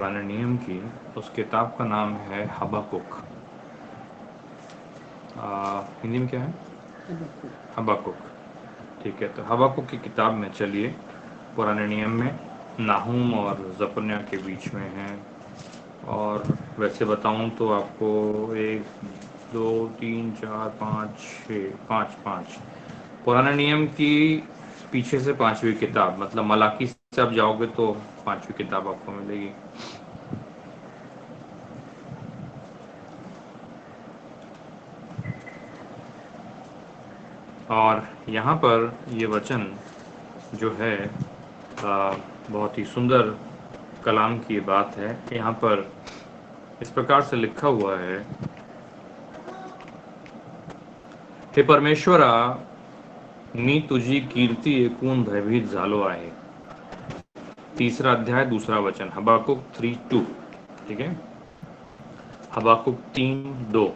पुराने नियम की, उस किताब का नाम है हबक्कुक। हिंदी में क्या है? हबक्कुक। ठीक है, तो हबक्कुक की किताब में चलिए, पुराने नियम में नाहूम और जपन्या के बीच में है। और वैसे बताऊं तो आपको 1 2 3 4 5 6 5 पुराने नियम की पीछे से पांचवी किताब, मतलब मलाकी से आप जाओगे तो पांचवी किताब आपको मिलेगी। और यहाँ पर ये वचन जो है बहुत ही सुंदर कलाम की बात है। यहाँ पर इस प्रकार से लिखा हुआ है, हे परमेश्वरा, मी तुझी कीर्ती एकूण भयभीत झालो आहे। तीसरा अध्याय दूसरा वचन, हबाकुक 3:2। ठीक है, हबाकुक 3:2।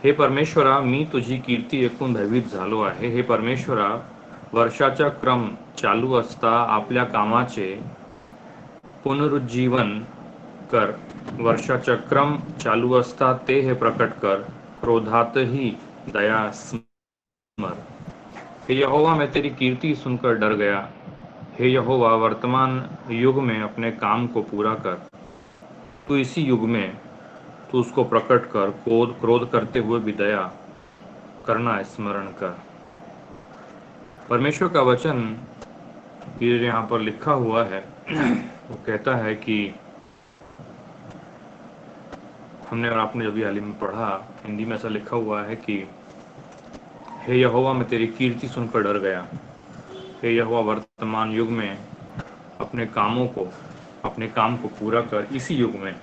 हे परमेश्वरा, मी तुझी कीर्ती ऐकून भयभीत झालो आहे। हे परमेश्वरा, वर्षाचा क्रम चालू असता आपल्या कामाचे पुनरुज्जीवन कर। वर्षाचा क्रम चालू असता ते हे प्रकट कर, क्रोधातही दया स्मर। हे यहोवा, मैं तेरी कीर्ति सुनकर डर गया। हे यहोवा, वर्तमान युग में अपने काम को पूरा कर। तू इसी युग में तू उसको प्रकट कर, क्रोध क्रोध करते हुए भी दया करना स्मरण कर। परमेश्वर का वचन ये यहाँ पर लिखा हुआ है, वो कहता है कि हमने और आपने जब हाल ही में पढ़ा, हिंदी में ऐसा लिखा हुआ है कि हे यहोवा, मैं तेरी कीर्ति सुनकर डर गया। हे यहोवा, वर्तमान युग में अपने काम को पूरा कर। इसी युग में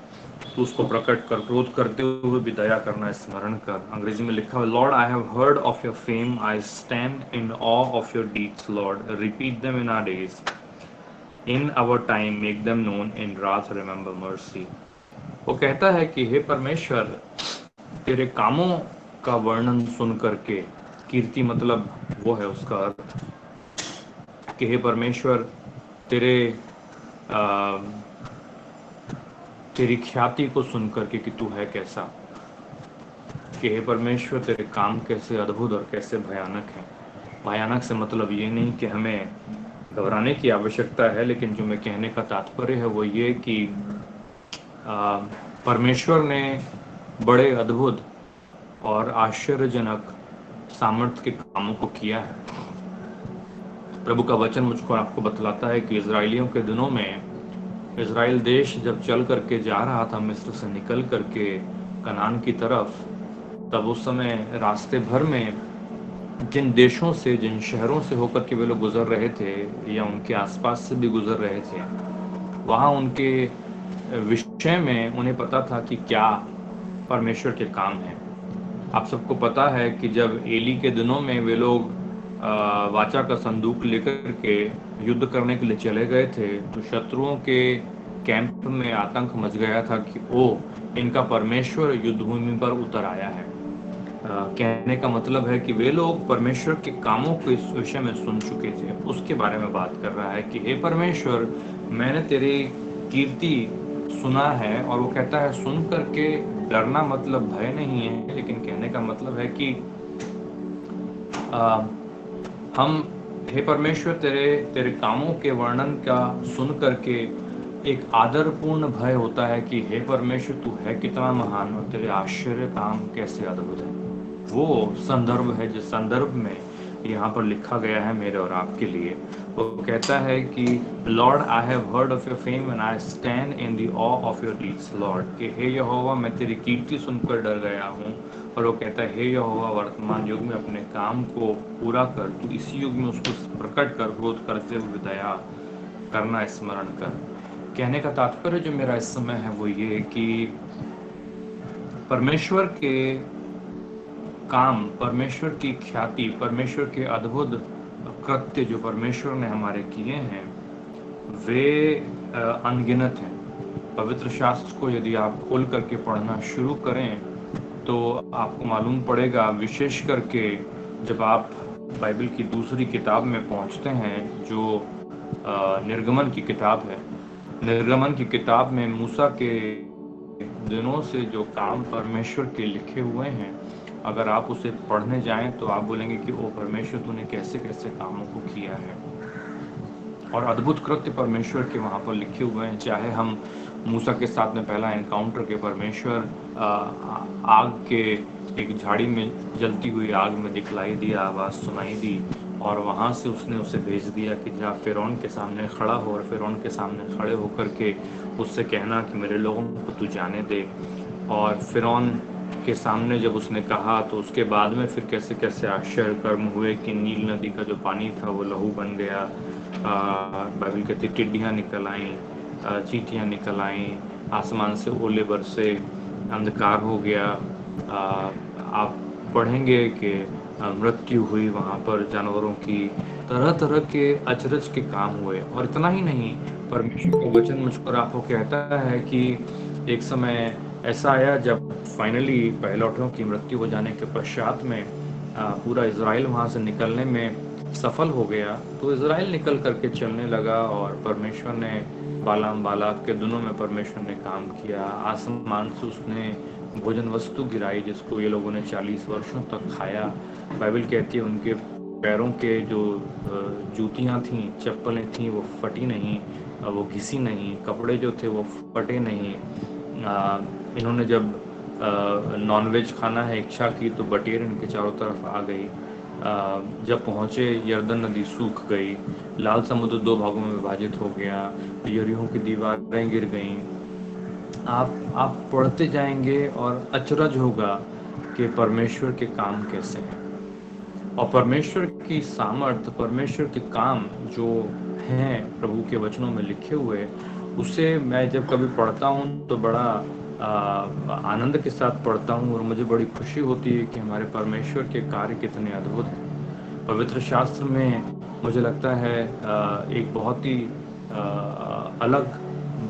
तू उसको प्रकट कर, क्रोध करते हुए भी दया करना स्मरण कर। अंग्रेजी में लिखा हुआ, Lord I have heard of your fame, I stand in awe of your deeds, Lord repeat them in our days, in our time make them known, in wrath remember mercy. वो कहता है कि हे परमेश्वर, तेरे कामों का वर्णन सुन करके, कीर्ति मतलब वो है उसका अर्थ कि हे परमेश्वर, तेरे आ, तेरी ख्याति को सुन करके कि तू है कैसा, कि हे परमेश्वर, तेरे काम कैसे अद्भुत और कैसे भयानक हैं। भयानक से मतलब ये नहीं कि हमें घबराने की आवश्यकता है, लेकिन जो मैं कहने का तात्पर्य है वो ये कि परमेश्वर ने बड़े अद्भुत और आश्चर्यजनक सामर्थ्य के कामों को किया है। प्रभु का वचन मुझको आपको बतलाता है कि इजराइलियों के दिनों में, इजराइल देश जब चल करके जा रहा था मिस्र से निकल करके कनान की तरफ, तब उस समय रास्ते भर में जिन देशों से, जिन शहरों से होकर के वे लोग गुजर रहे थे या उनके आसपास से भी गुजर रहे थे, वहाँ उनके विषय में उन्हें पता था कि क्या परमेश्वर के काम हैं। आप सबको पता है कि जब एली के दिनों में वे लोग वाचा का संदूक लेकर के युद्ध करने के लिए चले गए थे, तो शत्रुओं के कैंप में आतंक मच गया था कि ओ, इनका परमेश्वर युद्ध भूमि पर उतर आया है। कहने का मतलब है कि वे लोग परमेश्वर के कामों को इस विषय में सुन चुके थे। उसके बारे में बात कर रहा है कि हे परमेश्वर, मैंने तेरी कीर्ति सुना है। और वो कहता है, सुन करके डरना मतलब भय नहीं है, लेकिन कहने का मतलब है कि हम, हे परमेश्वर, तेरे कामों के वर्णन का सुन करके एक आदरपूर्ण भय होता है कि हे परमेश्वर, तू है कितना महान और तेरे आश्चर्य काम कैसे अद्भुत है। वो संदर्भ है जिस संदर्भ में यहाँ पर लिखा गया है मेरे और आपके लिए। वो कहता है कि lord, I have heard of your fame and I stand in the awe of your deeds, lord, कि हे यहोवा, मैं तेरी कीर्ति सुनकर डर गया हूँ। और वो कहता है, हे यहोवा, वर्तमान युग में अपने काम को पूरा कर, तू इसी युग में उसको प्रकट कर, क्रोध करते हुए दया करना स्मरण कर। कहने का तात्पर्य जो मेरा इस समय है वो ये कि परमेश्वर के काम, परमेश्वर की ख्याति, परमेश्वर के अद्भुत कृत्य जो परमेश्वर ने हमारे किए हैं, वे अनगिनत हैं। पवित्र शास्त्र को यदि आप खोल करके पढ़ना शुरू करें तो आपको मालूम पड़ेगा, विशेष करके जब आप बाइबल की दूसरी किताब में पहुंचते हैं जो निर्गमन की किताब है, निर्गमन की किताब में मूसा के दिनों से जो काम परमेश्वर के लिखे हुए हैं, अगर आप उसे पढ़ने जाएं तो आप बोलेंगे कि ओ परमेश्वर, तूने कैसे कैसे कामों को किया है। और अद्भुत कृत्य परमेश्वर के वहाँ पर लिखे हुए हैं। चाहे हम मूसा के साथ में पहला एनकाउंटर के परमेश्वर आग के एक झाड़ी में जलती हुई आग में दिखलाई दिया, आवाज़ सुनाई दी, और वहाँ से उसने उसे भेज दिया कि जा फ़िरौन के सामने खड़ा हो, और फ़िरौन के सामने खड़े होकर के उससे कहना कि मेरे लोगों को तू जाने दे। और फ़िरौन के सामने जब उसने कहा तो उसके बाद में फिर कैसे कैसे आश्चर्य कर्म हुए कि नील नदी का जो पानी था वो लहू बन गया। बाइबल कहती टिड्डियाँ निकल आईं, चींटियाँ निकल आईं, आसमान से ओले बरसे, अंधकार हो गया। आप पढ़ेंगे कि मृत्यु हुई वहाँ पर जानवरों की, तरह तरह के अचरज के काम हुए। और इतना ही नहीं, परमेश्वर का वचन मुझको आपको कहता है कि एक समय ऐसा आया जब फाइनली पहिलौठों की मृत्यु हो जाने के पश्चात में पूरा इज़राइल वहाँ से निकलने में सफल हो गया, तो इज़राइल निकल करके चलने लगा, और परमेश्वर ने बालाम बालाक के दिनों में परमेश्वर ने काम किया। आसमान से उसने भोजन वस्तु गिराई जिसको ये लोगों ने 40 वर्षों तक खाया। बाइबल कहती है उनके पैरों के जो जूतियाँ थीं, चप्पलें थीं, वो फटी नहीं, वो घिसी नहीं, कपड़े जो थे वो फटे नहीं। इन्होंने जब नॉनवेज खाना है इच्छा की तो बटेर इनके चारों तरफ आ गई। जब पहुँचे यरदन नदी सूख गई, लाल समुद्र 2 भागों में विभाजित हो गया, यरीहो की दीवारें गिर गईं। आप पढ़ते जाएंगे और अचरज होगा कि परमेश्वर के काम कैसे हैं, और परमेश्वर की सामर्थ, परमेश्वर के काम जो हैं प्रभु के वचनों में लिखे हुए, उसे मैं जब कभी पढ़ता हूँ तो बड़ा आनंद के साथ पढ़ता हूँ, और मुझे बड़ी खुशी होती है कि हमारे परमेश्वर के कार्य कितने अद्भुत हैं। पवित्र शास्त्र में मुझे लगता है एक बहुत ही अलग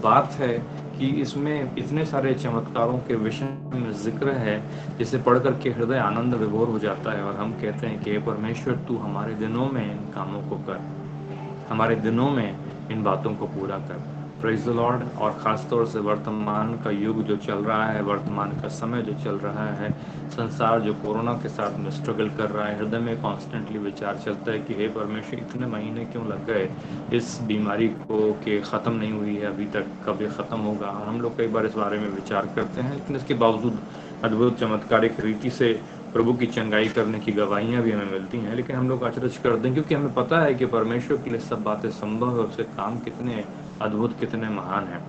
बात है कि इसमें इतने सारे चमत्कारों के विषय में जिक्र है जिसे पढ़ करके हृदय आनंद विभोर हो जाता है, और हम कहते हैं कि परमेश्वर तू हमारे दिनों में इन कामों को कर, हमारे दिनों में इन बातों को पूरा कर। Praise the Lord. और ख़ासतौर से वर्तमान का युग जो चल रहा है, वर्तमान का समय जो चल रहा है, संसार जो कोरोना के साथ में स्ट्रगल कर रहा है, हृदय में कॉन्स्टेंटली विचार चलता है कि हे परमेश्वर, इतने महीने क्यों लग गए इस बीमारी को कि ख़त्म नहीं हुई है अभी तक, कब ये ख़त्म होगा। हम लोग कई बार इस बारे में विचार करते हैं, लेकिन इसके बावजूद अद्भुत चमत्कारिक रीति से प्रभु की चंगाई करने की गवाहियाँ भी हमें मिलती हैं, लेकिन हम लोग अचरज कर दें, क्योंकि हमें पता है कि परमेश्वर के लिए सब बातें संभव है, उसके काम कितने अद्भुत, कितने महान हैं।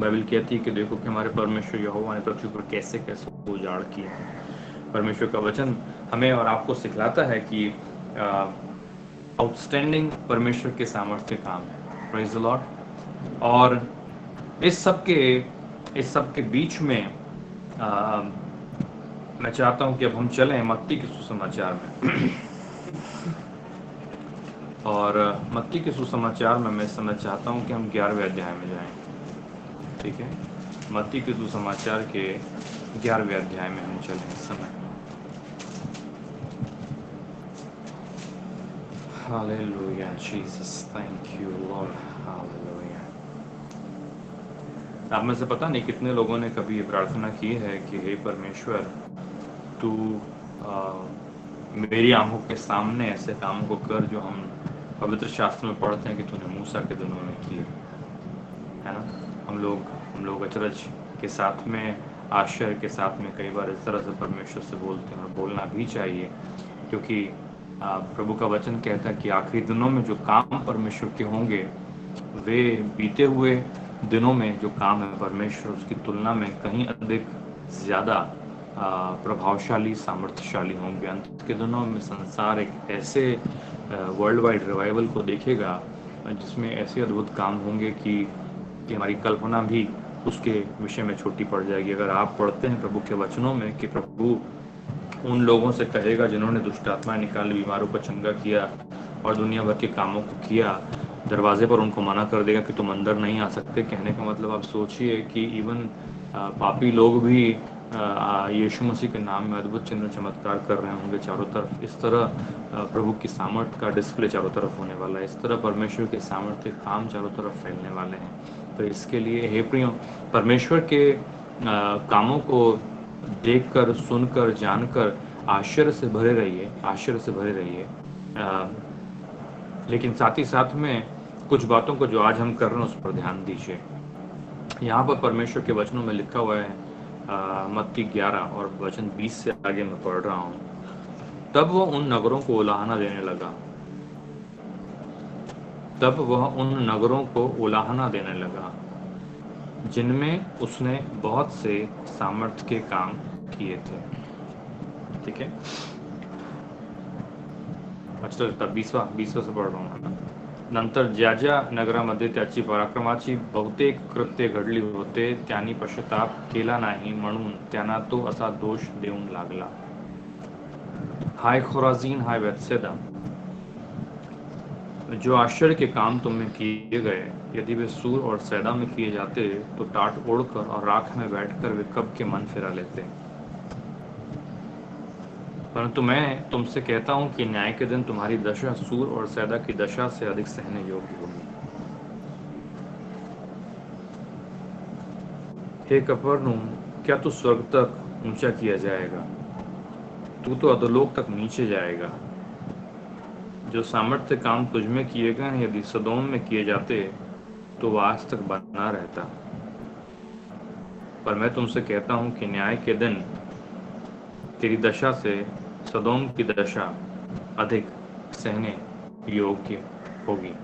बाइबल कहती है कि देखो कि हमारे परमेश्वर यहोवा ने पृथ्वी पर कैसे कैसे उजाड़ किया। परमेश्वर का वचन हमें और आपको सिखलाता है कि आउटस्टैंडिंग परमेश्वर के सामर्थ्य काम है। Praise the Lord. और इस सब के बीच में मैं चाहता हूं कि अब हम चलें मत्ती के सुसमाचार में। और मत्ती के सुसमाचार में मैं समझ चाहता हूं कि हम 11वें अध्याय में जाएं। ठीक है, मत्ती के सुसमाचार के 11वें अध्याय में हम चलें इस समय। Hallelujah Jesus, thank you Lord, hallelujah. आप में से पता नहीं कितने लोगों ने कभी ये प्रार्थना की है कि हे परमेश्वर, तू मेरी आंखों के सामने ऐसे काम को कर जो हम पवित्र शास्त्र में पढ़ते हैं कि तूने मूसा के दिनों में किए, है ना। हम लोग अचरज के साथ में, आश्चर्य के साथ में कई बार इस तरह से परमेश्वर से बोलते हैं, और बोलना भी चाहिए, क्योंकि प्रभु का वचन कहता है कि आखिरी दिनों में जो काम परमेश्वर के होंगे वे बीते हुए दिनों में जो काम है परमेश्वर, उसकी तुलना में कहीं अधिक ज़्यादा प्रभावशाली, सामर्थ्यशाली होंगे। अंत के दिनों में संसार एक ऐसे वर्ल्ड वाइड रिवाइवल को देखेगा जिसमें ऐसे अद्भुत काम होंगे कि हमारी कल्पना भी उसके विषय में छोटी पड़ जाएगी। अगर आप पढ़ते हैं प्रभु के वचनों में कि प्रभु उन लोगों से कहेगा जिन्होंने दुष्ट आत्माएं निकाली, बीमारों को चंगा किया और दुनिया भर के कामों को किया, दरवाजे पर उनको मना कर देगा कि तुम अंदर नहीं आ सकते। कहने का मतलब आप सोचिए कि इवन पापी लोग भी यीशु मसीह के नाम में अद्भुत चिन्ह चमत्कार कर रहे होंगे चारों तरफ। इस तरह प्रभु की सामर्थ्य का डिस्प्ले चारों तरफ होने वाला है। इस तरह परमेश्वर के सामर्थ्य काम चारों तरफ फैलने वाले हैं। तो इसके लिए हे प्रियो, परमेश्वर के कामों को देखकर, सुनकर, जानकर आश्चर्य से भरे रहिए, आश्चर्य से भरे रहिए। लेकिन साथ ही साथ में कुछ बातों को जो आज हम कर रहे हैं उस पर ध्यान दीजिए। यहाँ पर परमेश्वर के वचनों में लिखा हुआ है, मत्ती 11 और वचन 20 से आगे मैं पढ़ रहा हूँ। तब वह उन नगरों को उलाहना देने लगा, तब वह उन नगरों को उलाहना देने लगा जिनमें उसने बहुत से सामर्थ्य के काम किए थे। ठीक है, अच्छा 20वां से पढ़ रहा हूँ ना। नंतर ज्या ज्या नगरामध्ये त्याची पराक्रमाची बहुतेक कृत्ये घडली होते, त्यांनी पश्चाताप केला नाही, म्हणून त्यांना तो असा दोष देऊन लागला। हाय खोराजीन, हाय बेथसेदा, जो आश्चर्य के काम तुम में किए गए, यदि वे सूर और सैदा में किए जाते तो टाट ओढ़कर और राख में बैठकर वे कब के मन फिरा लेते। परंतु मैं तुमसे कहता हूं कि न्याय के दिन तुम्हारी दशा सूर और सैदा की दशा से अधिक सहने योग्य होगी। हे कफरनहूम, क्या तू स्वर्ग तक ऊंचा किया जाएगा? तू तो अधोलोक तक नीचे जाएगा। जो सामर्थ्य काम तुझ में किए गए, यदि सदोम में किए जाते तो वह आज तक बना रहता। पर मैं तुमसे कहता हूं कि न्याय के दिन तेरी दशा से सदोम की दशा अधिक सहने योग्य होगी।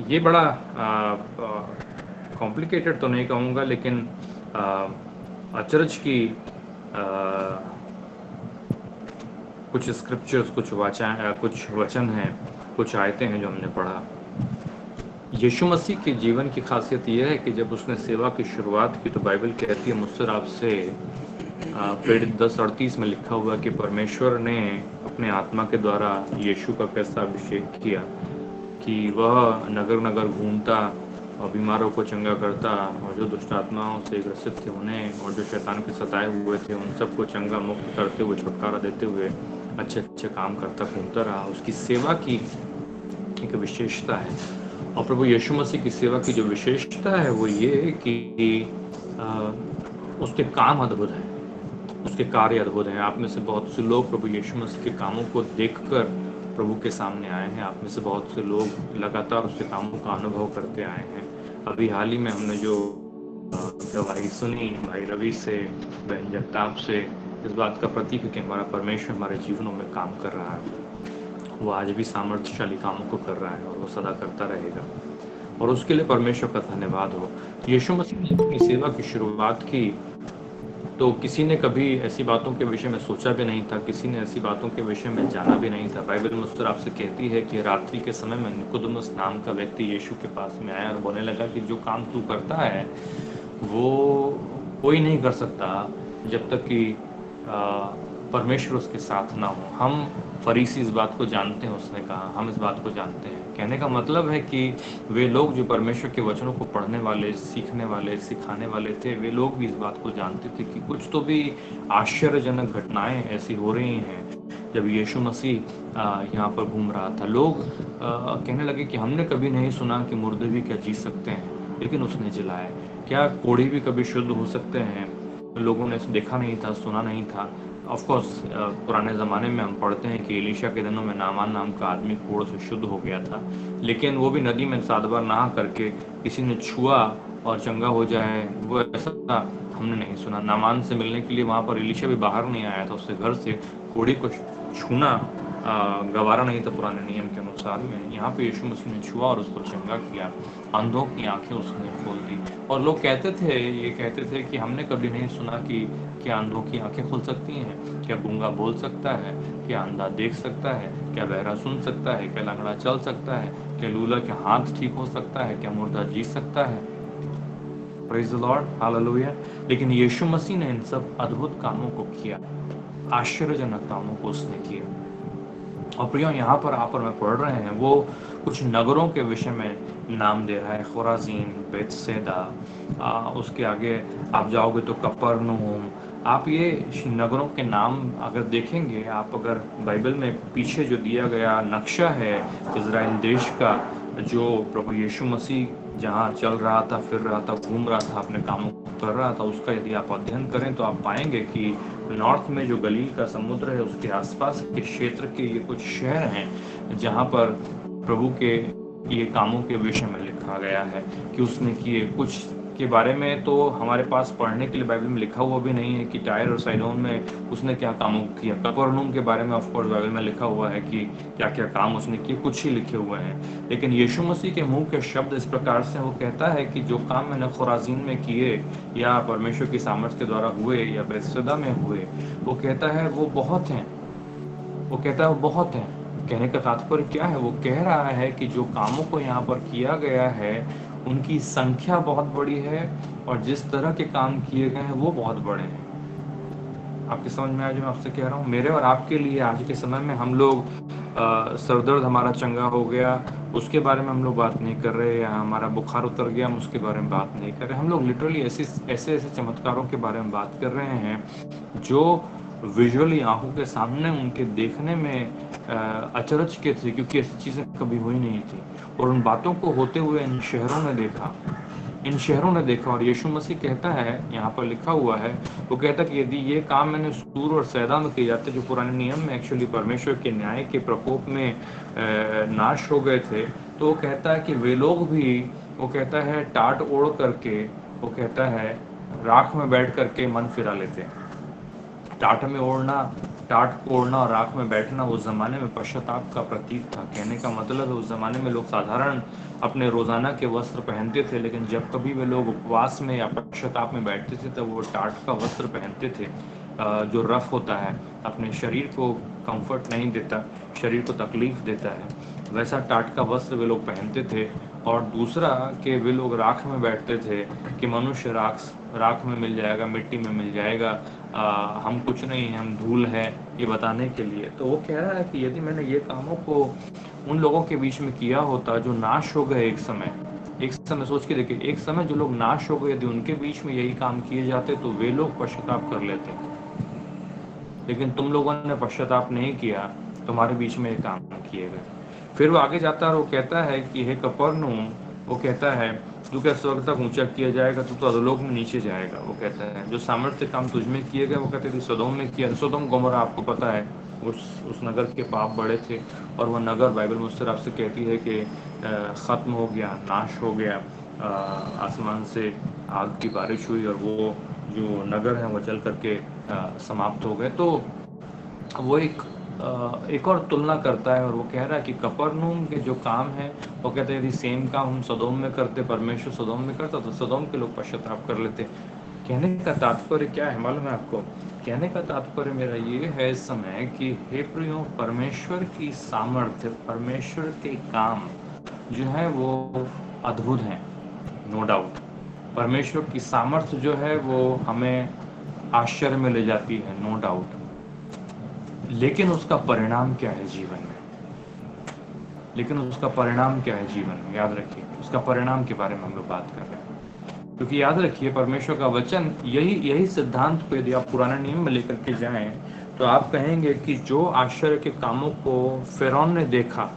ये बड़ा कॉम्प्लिकेटेड तो नहीं कहूँगा, लेकिन अचरज की कुछ स्क्रिप्चर्स, कुछ वचन हैं, कुछ आयतें हैं जो हमने पढ़ा। यीशु मसीह के जीवन की खासियत यह है कि जब उसने सेवा की शुरुआत की तो बाइबल कहती है मुझसे आपसे प्रेरित 10:38 में लिखा हुआ कि परमेश्वर ने अपने आत्मा के द्वारा यीशु का कैसा अभिषेक किया कि वह नगर नगर घूमता और बीमारों को चंगा करता, और जो दुष्ट आत्माओं से ग्रसित थे उन्हें, और जो शैतान के सताए हुए थे उन सबको चंगा मुक्त करते हुए, छुटकारा देते हुए अच्छे अच्छे काम करता घूमता रहा। उसकी सेवा की एक विशेषता है, और प्रभु यीशु मसीह की सेवा की जो विशेषता है वो ये कि उसके काम अद्भुत हैं, उसके कार्य अद्भुत हैं। आप में से बहुत से लोग प्रभु यीशु मसीह के कामों को देखकर प्रभु के सामने आए हैं। आप में से बहुत से लोग लगातार उसके कामों का अनुभव करते आए हैं। अभी हाल ही में हमने जो गवाही सुनी भाई रवि से, बहन जगताप से, इस बात का प्रतीक है कि हमारा परमेश्वर हमारे जीवनों में काम कर रहा है। वो आज भी सामर्थ्यशाली कामों को कर रहा है और वो सदा करता रहेगा, और उसके लिए परमेश्वर का धन्यवाद हो। यीशु मसीह ने अपनी सेवा की शुरुआत की तो किसी ने कभी ऐसी बातों के विषय में सोचा भी नहीं था, किसी ने ऐसी बातों के विषय में जाना भी नहीं था। बाइबल मुझसे आपसे कहती है कि रात्रि के समय में निकोदेमुस नाम का व्यक्ति यीशु के पास में आया और बोलने लगा कि जो काम तू करता है वो कोई नहीं कर सकता जब तक कि परमेश्वर उसके साथ ना हो। हम फरीसी इस बात को जानते हैं, उसने कहा, हम इस बात को जानते हैं। कहने का मतलब है कि वे लोग जो परमेश्वर के वचनों को पढ़ने वाले, सीखने वाले, सिखाने वाले थे, वे लोग भी इस बात को जानते थे कि कुछ तो भी आश्चर्यजनक घटनाएं ऐसी हो रही हैं। जब यीशु मसीह यहाँ पर घूम रहा था, लोग कहने लगे कि हमने कभी नहीं सुना कि मुर्दे भी क्या जी सकते हैं, लेकिन उसने जिलाया। क्या कोढ़ी भी कभी शुद्ध हो सकते हैं? लोगों ने देखा नहीं था, सुना नहीं था। ऑफ कोर्स पुराने ज़माने में हम पढ़ते हैं कि एलीशा के दिनों में नामान नाम का आदमी कोढ़ से शुद्ध हो गया था, लेकिन वो भी नदी में 7 बार नहा करके किसी ने छुआ और चंगा हो जाए, वो ऐसा हमने नहीं सुना। नामान से मिलने के लिए वहाँ पर एलीशा भी बाहर नहीं आया था, उसके घर से कोढ़ी को छूना गवारा नहीं था पुराने नियम के अनुसार में। यहाँ पे यीशु मसीह ने छुआ और उसको चंगा किया, अंधों की आंखें उसने खोल दी। और लोग ये कहते थे कि हमने कभी नहीं सुना कि क्या अंधों की आंखें खुल सकती हैं, क्या गूंगा बोल सकता है, क्या अंधा देख सकता है, क्या बहरा सुन सकता है, क्या लंगड़ा चल सकता है, क्या लूला के हाथ ठीक हो सकता है, क्या मुर्दा जी सकता है। Praise the Lord, hallelujah. लेकिन यीशु मसीह ने इन सब अद्भुत कामों को किया, आश्चर्यजनक कामों को उसने किया। और प्रियो, यहाँ पर आप और मैं पढ़ रहे हैं, वो कुछ नगरों के विषय में नाम दे रहा है, खुराजीन, बेतसैदा, उसके आगे आप जाओगे तो कफरनहूम। आप ये नगरों के नाम अगर देखेंगे, आप अगर बाइबल में पीछे जो दिया गया नक्शा है इज़राइल देश का, जो प्रभु यीशु मसीह जहाँ चल रहा था, फिर रहा था, घूम रहा था, अपने कामों को कर रहा था, उसका यदि आप अध्ययन करें तो आप पाएंगे कि नॉर्थ में जो गलील का समुद्र है उसके आसपास के क्षेत्र के ये कुछ शहर हैं जहाँ पर प्रभु के ये कामों के विषय में लिखा गया है कि उसने किए। कुछ के बारे में तो हमारे पास पढ़ने के लिए बाइबल में लिखा हुआ भी नहीं है कि टायर और साइडोन में उसने क्या कामों किया। कफरनहूम के बारे में ऑफ कोर्स बाइबल में लिखा हुआ है कि क्या क्या काम उसने किए, कुछ ही लिखे हुए हैं। लेकिन यीशु मसीह के मुंह के शब्द इस प्रकार से वो कहता है कि जो काम मैंने खुराजीन में किए या परमेश्वर की सामर्थ्य के द्वारा हुए या बेतसदा में हुए, वो कहता है वो बहुत हैं। वो कहता है वो बहुत हैं। कहने का तात्पर्य क्या है? वो कह रहा है कि जो कामों को यहाँ पर किया गया है उनकी संख्या बहुत बड़ी है और जिस तरह के काम किए गए हैं वो बहुत बड़े हैं। आपकी समझ में आया जो मैं आपसे कह रहा हूँ? मेरे और आपके लिए आज के समय में हम लोग सरदर्द हमारा चंगा हो गया उसके बारे में हम लोग बात नहीं कर रहे, या हमारा बुखार उतर गया हम उसके बारे में बात नहीं कर रहे। हम लोग लिटरली ऐसे ऐसे चमत्कारों के बारे में बात कर रहे हैं जो विजुअली आंखों के सामने उनके देखने में अचरज के थे, क्योंकि ऐसी चीज़ें कभी हुई नहीं थी। और उन बातों को होते हुए इन शहरों ने देखा और यीशु मसीह कहता है, यहाँ पर लिखा हुआ है, वो कहता है कि यदि ये काम मैंने सूर और सैदा में किए जाते जो पुराने नियम में एक्चुअली परमेश्वर के न्याय के प्रकोप में नाश हो गए थे, तो वो कहता है कि वे लोग भी, वो कहता है, टाट ओढ़ करके, वो कहता है राख में बैठ करके मन फिरा लेते हैं। टाट को ओढ़ना और राख में बैठना उस जमाने में पश्चाताप का प्रतीक था। कहने का मतलब है उस जमाने में लोग साधारण अपने रोजाना के वस्त्र पहनते थे, लेकिन जब कभी वे लोग उपवास में या पश्चाताप में बैठते थे तब वो टाट का वस्त्र पहनते थे, जो रफ होता है, अपने शरीर को कंफर्ट नहीं देता, शरीर को तकलीफ देता है, वैसा टाट का वस्त्र वे लोग पहनते थे। और दूसरा कि वे लोग राख में बैठते थे कि मनुष्य राख में मिल जाएगा, मिट्टी में मिल जाएगा, हम कुछ नहीं हैं, हम धूल है, ये बताने के लिए। तो वो कह रहा है कि यदि मैंने ये कामों को उन लोगों के बीच में किया होता जो नाश हो गए एक समय सोच के देखिए, एक समय जो लोग नाश हो गए, यदि उनके बीच में यही काम किए जाते तो वे लोग पश्चाताप कर लेते। लेकिन तुम लोगों ने पश्चाताप नहीं किया, तुम्हारे बीच में ये काम किए गए। फिर वो आगे जाता है और वो कहता है कि हे कफरनहूम, वो कहता है तू क्या स्वर्ग तक ऊंचा किया जाएगा, तू तो अधोलोक में नीचे जाएगा। वो कहता है जो सामर्थ्य काम तुझ में किए गए, वो कहते थे सदोम में किया। सदोम गोमोरा आपको पता है उस नगर के पाप बड़े थे, और वह नगर बाइबल मुझसे आपसे कहती है कि ख़त्म हो गया, नाश हो गया, आसमान से आग की बारिश हुई और वो जो नगर है वो जल करके समाप्त हो गए। तो वो एक और तुलना करता है और वो कह रहा है कि कफरनहूम के जो काम है, वो कहते हैं यदि सेम काम हम सदोम में करते, परमेश्वर सदोम में करता, तो सदोम के लोग पश्चाताप कर लेते। कहने का तात्पर्य क्या है मालूम है आपको? कहने का तात्पर्य मेरा ये है इस समय कि हे प्रियो, परमेश्वर की सामर्थ्य, परमेश्वर के काम जो है वो अद्भुत हैं, नो डाउट। परमेश्वर की सामर्थ्य जो है वो हमें आश्चर्य में ले जाती है, नो डाउट। लेकिन उसका परिणाम क्या है जीवन में? याद रखिए, उसका परिणाम के बारे में हम लोग बात कर रहे हैं। क्योंकि याद रखिए, परमेश्वर का वचन यही सिद्धांत को यदि आप पुराने नियम में लेकर के जाएं तो आप कहेंगे कि जो आश्चर्य के कामों को फिरौन ने देखा,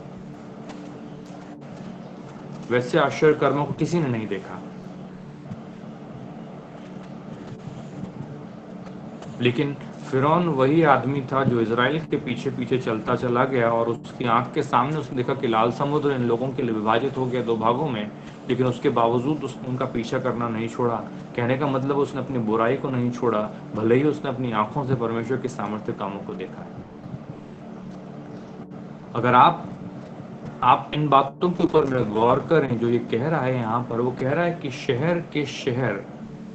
वैसे आश्चर्य कर्मों को किसी ने नहीं देखा। लेकिन फिरौन वही आदमी था जो इजराइल के पीछे पीछे चलता चला गया, और उसकी आंख के सामने उसने देखा कि लाल समुद्र इन लोगों के लिए विभाजित हो गया 2 भागों में, लेकिन उसके बावजूद उसने उनका पीछा करना नहीं छोड़ा। कहने का मतलब उसने अपनी बुराई को नहीं छोड़ा, भले ही उसने अपनी आंखों से परमेश्वर के सामर्थ्य कामों को देखा है। अगर आप इन बातों के ऊपर गौर करें, जो ये कह रहा है यहाँ पर, वो कह रहा है कि शहर के शहर,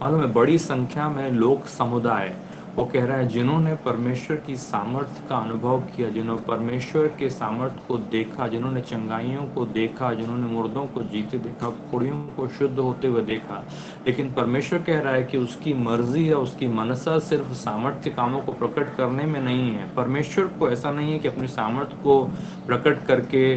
मालूम है, बड़ी संख्या में लोक समुदाय, वो कह रहा है जिन्होंने परमेश्वर की सामर्थ्य का अनुभव किया, जिन्होंने परमेश्वर के सामर्थ्य को देखा, जिन्होंने चंगाइयों को देखा, जिन्होंने मुर्दों को जीते देखा, कुड़ियों को शुद्ध होते हुए देखा। लेकिन परमेश्वर कह रहा है कि उसकी मर्जी या उसकी मनसा सिर्फ सामर्थ्य कामों को प्रकट करने में नहीं है। परमेश्वर को ऐसा नहीं है कि अपनी सामर्थ्य को प्रकट करके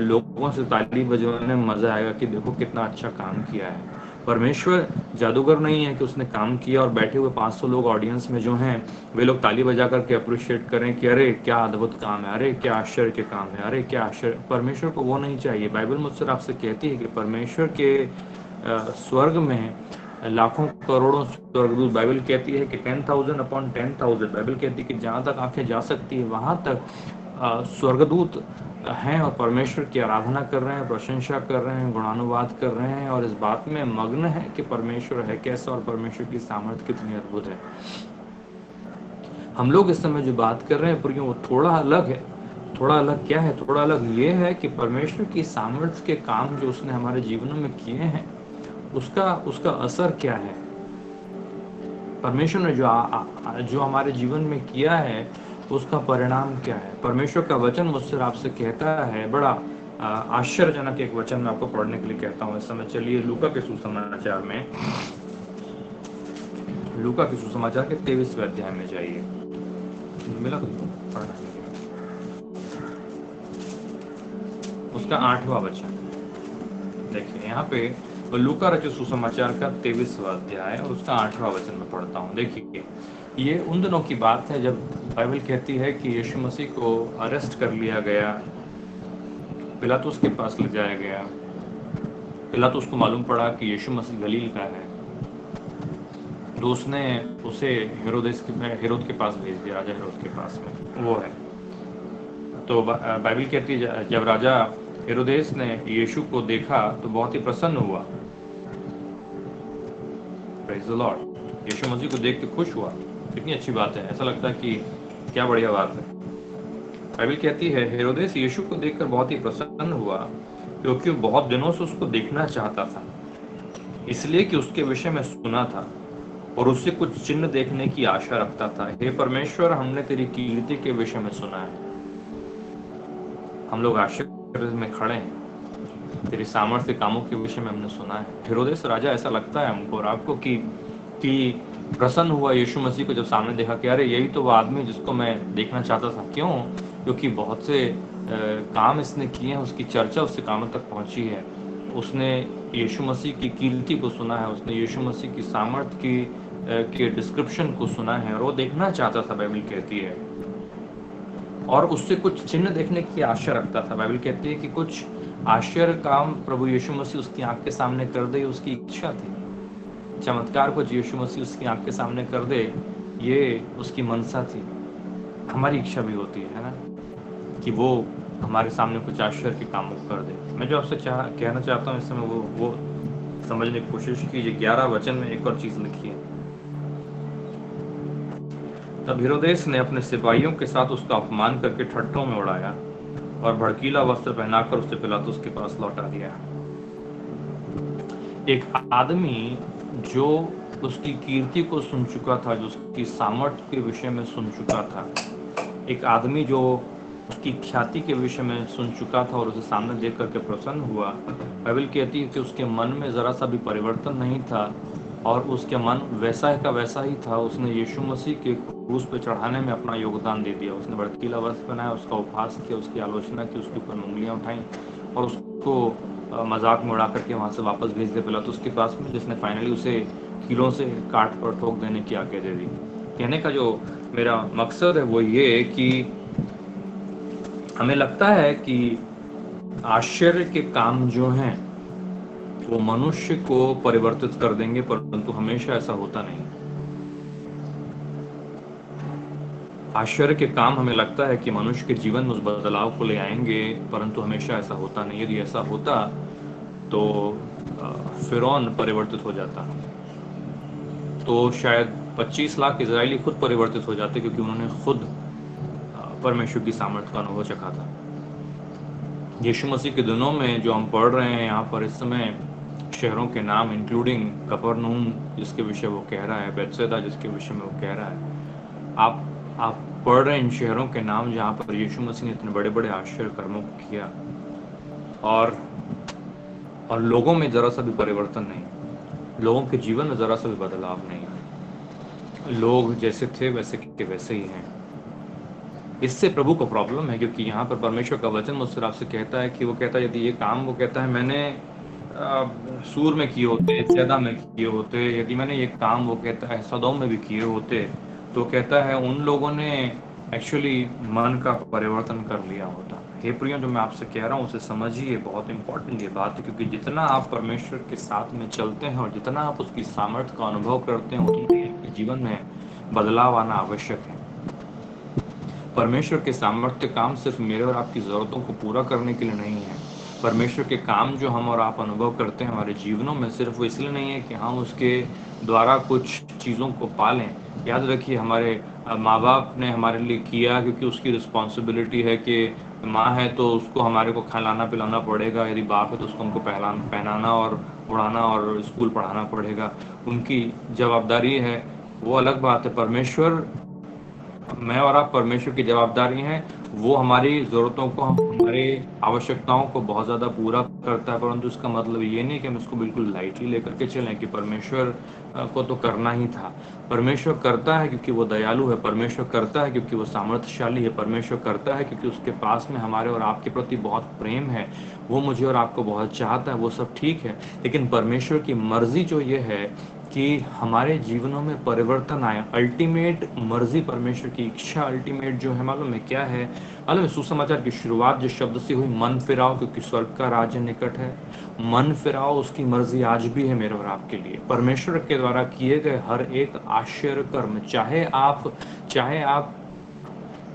लोगों से ताली बजवाने में मजा आएगा कि देखो कितना अच्छा काम किया है। परमेश्वर जादूगर नहीं है कि उसने काम किया और बैठे हुए 500 लोग ऑडियंस में जो हैं वे लोग ताली बजा करके अप्रिशिएट करें कि अरे क्या अद्भुत काम है, अरे क्या आश्चर्य के काम है, अरे क्या आश्चर्य। परमेश्वर को वो नहीं चाहिए। बाइबल मुझसे आपसे कहती है कि परमेश्वर के स्वर्ग में लाखों करोड़ों स्वर्गदूत, बाइबल कहती है कि 10,000 अपॉन 10,000, बाइबल कहती है कि जहाँ तक आंखें जा सकती है वहाँ तक स्वर्गदूत हैं और परमेश्वर की आराधना कर रहे हैं, प्रशंसा कर रहे हैं, गुणानुवाद कर रहे हैं और इस बात में मग्न है कि परमेश्वर है कैसा और परमेश्वर की सामर्थ्य कितनी अद्भुत है। हम लोग इस समय जो बात कर रहे हैं प्रियो, वो थोड़ा अलग है। थोड़ा अलग क्या है? थोड़ा अलग ये है कि परमेश्वर की सामर्थ्य के काम जो उसने हमारे जीवनों में किए हैं उसका असर क्या है। परमेश्वर ने जो हमारे जीवन में किया है उसका परिणाम क्या है। परमेश्वर का वचन मुझसे आपसे कहता है, बड़ा आश्चर्यजनक एक वचन मैं आपको पढ़ने के लिए कहता हूँ इस समय। चलिए लूका के सुसमाचार में, लूका के सुसमाचार के 23वें अध्याय में जाइए। मिला तो पढ़ना उसका 8वां वचन देखिए यहाँ पे। लूका रचित सुसमाचार का 23वां अध्याय और उसका 8वां वचन में पढ़ता हूँ। देखिए ये उन दिनों की बात है जब बाइबल कहती है कि यीशु मसीह को अरेस्ट कर लिया गया, पिलातुस के पास ले जाया गया। पिलातुस को मालूम पड़ा कि यीशु मसीह गलील का है, तो उसने उसे हेरोद के पास भेज दिया, राजा हेरोद के पास में वो है। तो बाइबल कहती है जब राजा हेरोदेस ने यीशु को देखा तो बहुत ही प्रसन्न हुआ। Praise the Lord. Yeshu Masih को देख के खुश हुआ। कितनी अच्छी बात है, ऐसा लगता है कि क्या बढ़िया बात है। बाइबल कहती है हेरोदेस यीशु को देखकर बहुत ही प्रसन्न हुआ क्योंकि वो बहुत दिनों से उसको देखना चाहता था, इसलिए कि उसके विषय में सुना था और उससे कुछ चिन्ह देखने की आशा रखता था। हे परमेश्वर, हमने तेरी कीर्ति के विषय में सुना है। हम लोग आश्चर्य में खड़े हैं, तेरी सामर्थ्य कामों के विषय में हमने सुना है। हेरोदेस राजा, ऐसा लगता है हमको और आपको कि प्रसन्न हुआ यीशु मसीह को जब सामने देखा कि अरे यही तो वो आदमी जिसको मैं देखना चाहता था। क्यों? क्योंकि बहुत से काम इसने किए हैं, उसकी चर्चा उससे कामों तक पहुंची है। उसने यीशु मसीह की कीर्ति को सुना है, उसने यीशु मसीह की सामर्थ्य के डिस्क्रिप्शन को सुना है और वो देखना चाहता था, बाइबल कहती है, और उससे कुछ चिन्ह देखने की आशा रखता था। बाइबल कहती है कि कुछ आश्चर्य काम प्रभु यीशु मसीह उसकी आंख के सामने कर दे, उसकी इच्छा थी। चमत्कार को यीशु मसीह उसकी आंख के सामने कर दे, ये उसकी मनसा थी। हमारी इच्छा भी होती है ना, कि वो हमारे सामने कुछ आश्चर्य के काम कर दे। मैं जो आपसे कहना चाहता हूँ इस समय वो समझने की कोशिश कीजिए। 11 वचन में एक और चीज लिखी है। तब हेरोदेस ने अपने सिपाहियों के साथ उसका अपमान करके ठट्ठों में उड़ाया और भड़कीला वस्त्र पहनाकर उसे पिलातुस के पास लौटा दिया। एक आदमी जो उसकी कीर्ति को सुन चुका था, जो उसकी सामर्थ्य के विषय में सुन चुका था, एक आदमी जो उसकी ख्याति के विषय में सुन चुका था और उसे सामने देख करके प्रसन्न हुआ। बाइबल कहती है कि उसके मन में जरा सा भी परिवर्तन नहीं था और उसके मन वैसा का वैसा ही था। उसने यीशु मसीह के क्रूस पे चढ़ाने में अपना योगदान दे दिया। उसने भड़कीला वस्त्र पहनाया, उसका उपहास किया, उसकी आलोचना की, उसके ऊपर उंगलियां उठाई और उसको मजाक में उड़ा करके वहां से वापस भेज दिया पिलातुस के पास में, जिसने फाइनली उसे कीलों से काट पर ठोक देने की आज्ञा दे दी। कहने का जो मेरा मकसद है वो ये कि हमें लगता है कि आश्चर्य के काम जो हैं वो मनुष्य को परिवर्तित कर देंगे, परंतु हमेशा ऐसा होता नहीं। आश्चर्य के काम हमें लगता है कि मनुष्य के जीवन में उस बदलाव को ले आएंगे, परंतु हमेशा ऐसा होता नहीं। यदि ऐसा होता तो फिरौन परिवर्तित हो जाता, तो शायद 25 लाख इजरायली खुद परिवर्तित हो जाते, क्योंकि उन्होंने खुद परमेश्वर की सामर्थ्य का अनुभव चखा था। यीशु मसीह के दिनों में जो हम पढ़ रहे हैं यहाँ पर इस समय, शहरों के नाम इंक्लूडिंग कफरनहूम जिसके विषय वो कह रहा है, बेतसैदा जिसके विषय में वो कह रहा है, आप पढ़ रहे हैं इन शहरों के नाम जहाँ पर यीशु मसीह ने इतने बड़े बड़े आश्चर्य कर्मों को किया और लोगों में जरा सा भी परिवर्तन नहीं, लोगों के जीवन में जरा सा भी बदलाव नहीं, लोग जैसे थे वैसे के वैसे ही हैं। इससे प्रभु को प्रॉब्लम है, क्योंकि यहाँ पर परमेश्वर का वचन मुझसे आपसे कहता है कि वो कहता है यदि ये काम वो कहता है मैंने सूर में किए होते, सैदा में किए होते, यदि मैंने ये काम वो कहता है सदोम में भी किए होते, तो कहता है उन लोगों ने एक्चुअली मन का परिवर्तन कर लिया होता। हे प्रियो, जो मैं आपसे कह रहा हूँ उसे समझिए, बहुत इंपॉर्टेंट ये बात है, क्योंकि जितना आप परमेश्वर के साथ में चलते हैं और जितना आप उसकी सामर्थ्य का अनुभव करते हैं, उतना ही आपके जीवन में बदलाव आना आवश्यक है। परमेश्वर के सामर्थ्य काम सिर्फ मेरे और आपकी ज़रूरतों को पूरा करने के लिए नहीं है। परमेश्वर के काम जो हम और आप अनुभव करते हैं हमारे जीवनों में, सिर्फ वो इसलिए नहीं है कि हम उसके द्वारा कुछ चीज़ों को पालें। याद रखिए, हमारे माँ बाप ने हमारे लिए किया क्योंकि उसकी रिस्पॉन्सिबिलिटी है कि माँ है तो उसको हमारे को खिलाना पिलाना पड़ेगा, यदि बाप है तो उसको हमको पहनाना और उड़ाना और स्कूल पढ़ाना पड़ेगा। उनकी जवाबदारी है, वो अलग बात है। परमेश्वर, मैं और आप परमेश्वर की जवाबदारी हैं, वो हमारी ज़रूरतों को, हमारी आवश्यकताओं को बहुत ज़्यादा पूरा करता है, परंतु इसका मतलब ये नहीं कि हम इसको बिल्कुल लाइटली लेकर के चलें कि परमेश्वर को तो करना ही था। परमेश्वर करता है क्योंकि वो दयालु है, परमेश्वर करता है क्योंकि वो सामर्थ्यशाली है, परमेश्वर करता है क्योंकि उसके पास में हमारे और आपके प्रति बहुत प्रेम है, वो मुझे और आपको बहुत चाहता है, वो सब ठीक है। लेकिन परमेश्वर की मर्जी जो ये है कि हमारे जीवनों में परिवर्तन आए, अल्टीमेट मर्जी, परमेश्वर की इच्छा अल्टीमेट जो है, मालूम है क्या है? मालूम है, सुसमाचार की शुरुआत जिस शब्द से हुई, मन फिराओ क्योंकि स्वर्ग का राज्य निकट है। मन फिराओ, उसकी मर्जी आज भी है मेरे और आपके लिए। परमेश्वर के द्वारा किए गए हर एक आश्चर्य कर्म, चाहे आप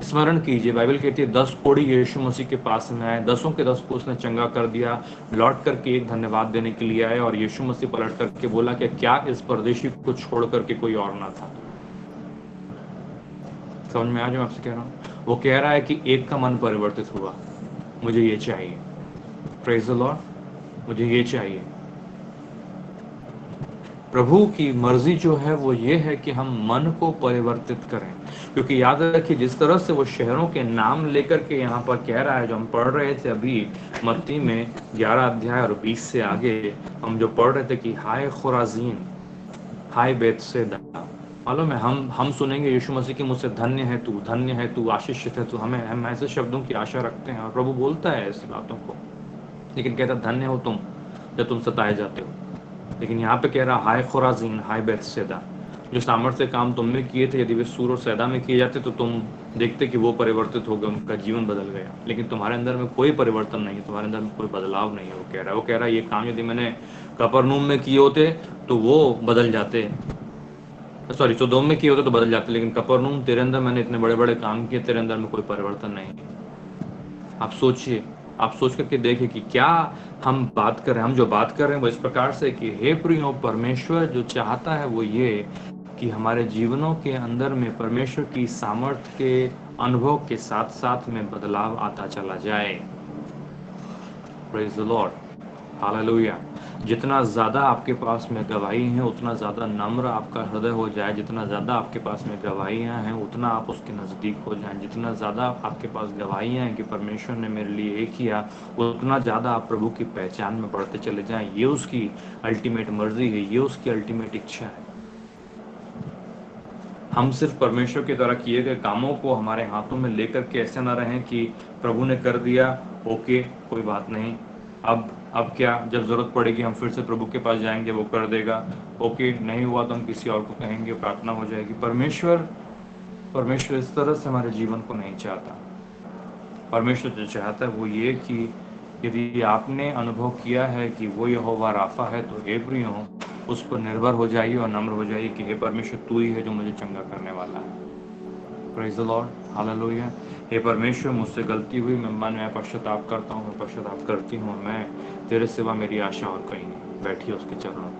स्मरण कीजिए, बाइबल कहती है 10 कोढ़ी यीशु मसीह के पास में आए, 10 के 10 को उसने चंगा कर दिया, लौट करके एक धन्यवाद देने के लिए आए, और यीशु मसीह पलट करके बोला कि क्या इस परदेशी को छोड़ करके कोई और ना था? समझ में आ जाए आपसे कह रहा हूँ? वो कह रहा है कि एक का मन परिवर्तित हुआ, मुझे ये चाहिए। प्रेज द लॉर्ड, मुझे ये चाहिए। प्रभु की मर्जी जो है वो ये है कि हम मन को परिवर्तित करें, क्योंकि याद रखिए जिस तरह से वो शहरों के नाम लेकर के यहाँ पर कह रहा है, जो हम पढ़ रहे थे अभी मत्ती में 11 अध्याय और 20 से आगे हम जो पढ़ रहे थे कि हाय खुराजीन, हाय बेतसैदा। मालूम है, हम सुनेंगे यीशु मसीह की मुझसे धन्य है तू, धन्य है तू, आशीषित है तू, हम ऐसे शब्दों की आशा रखते हैं और प्रभु बोलता है ऐसी बातों को, लेकिन कहता धन्य हो तुम जब तुम सताए जाते हो। लेकिन यहाँ पे कह रहा हाय खुराजीन, हाय बेतसैदा, जो सामर्थ्य काम तुमने किए थे यदि वे सूर और सैदा में किए जाते तो तुम देखते कि वो परिवर्तित हो गए, उनका जीवन बदल गया। लेकिन तुम्हारे अंदर में कोई परिवर्तन नहीं है, तुम्हारे अंदर में कोई बदलाव नहीं है। वो कह रहा है ये काम यदि मैंने कफरनहूम में किए होते तो वो बदल जाते, सॉरी सोदोम में किए होते तो बदल जाते, लेकिन कफरनहूम तेरे अंदर मैंने इतने बड़े बड़े काम किए, तेरे अंदर में कोई परिवर्तन नहीं है। आप सोचिए, आप सोच करके देखिए कि क्या हम बात कर रहे हैं, हम जो बात कर रहे हैं वो इस प्रकार से कि हे प्रियो, परमेश्वर जो चाहता है वो ये कि हमारे जीवनों के अंदर में परमेश्वर की सामर्थ्य के अनुभव के साथ साथ में बदलाव आता चला जाए। Praise the Lord, hallelujah. जितना ज़्यादा आपके पास में गवाही है उतना ज़्यादा नम्र आपका हृदय हो जाए, जितना ज़्यादा आपके पास में गवाहियाँ हैं उतना आप उसके नज़दीक हो जाएं, जितना ज़्यादा आपके पास गवाहियाँ हैं कि परमेश्वर ने मेरे लिए ये किया, उतना ज़्यादा आप प्रभु की पहचान में बढ़ते चले जाएं। ये उसकी अल्टीमेट मर्जी है, ये उसकी अल्टीमेट इच्छा है। हम सिर्फ परमेश्वर के द्वारा किए गए कामों को हमारे हाथों में लेकर के ऐसे ना रहें कि प्रभु ने कर दिया, ओके कोई बात नहीं, अब क्या, जब जरूरत पड़ेगी हम फिर से प्रभु के पास जाएंगे, वो कर देगा, ओके नहीं हुआ तो हम किसी और को कहेंगे, प्रार्थना हो जाएगी। परमेश्वर इस तरह से हमारे जीवन को नहीं चाहता। परमेश्वर जो चाहता है वो ये कि यदि आपने अनुभव किया है कि वो यहोवा राफा है, तो हे प्रियो उस पर निर्भर हो जाइए और नम्र हो जाइए कि हे परमेश्वर तू ही है जो मुझे चंगा करने वाला है। Praise the Lord, hallelujah. हे परमेश्वर, मुझसे गलती हुई, मैं पश्चाताप करता हूँ, मैं पश्चाताप करती हूँ, मैं तेरे सिवा मेरी आशा और कहीं नहीं। बैठिए उसके चरणों में।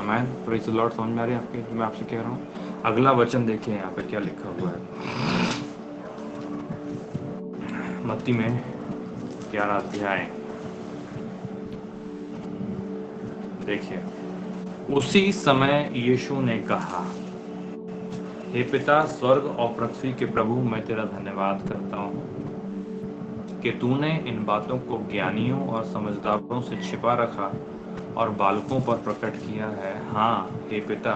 आमीन। Praise the Lord. समझ में आ रही है आपके, मैं आपसे कह रहा हूँ? अगला वचन देखिए यहाँ पे क्या लिखा हुआ है मत्ती में 11 अध्याय, देखिए। उसी समय यीशु ने कहा, हे पिता, स्वर्ग और पृथ्वी के प्रभु, मैं तेरा धन्यवाद करता हूँ कि तूने इन बातों को ज्ञानियों और समझदारों से छिपा रखा और बालकों पर प्रकट किया है। हाँ हे पिता,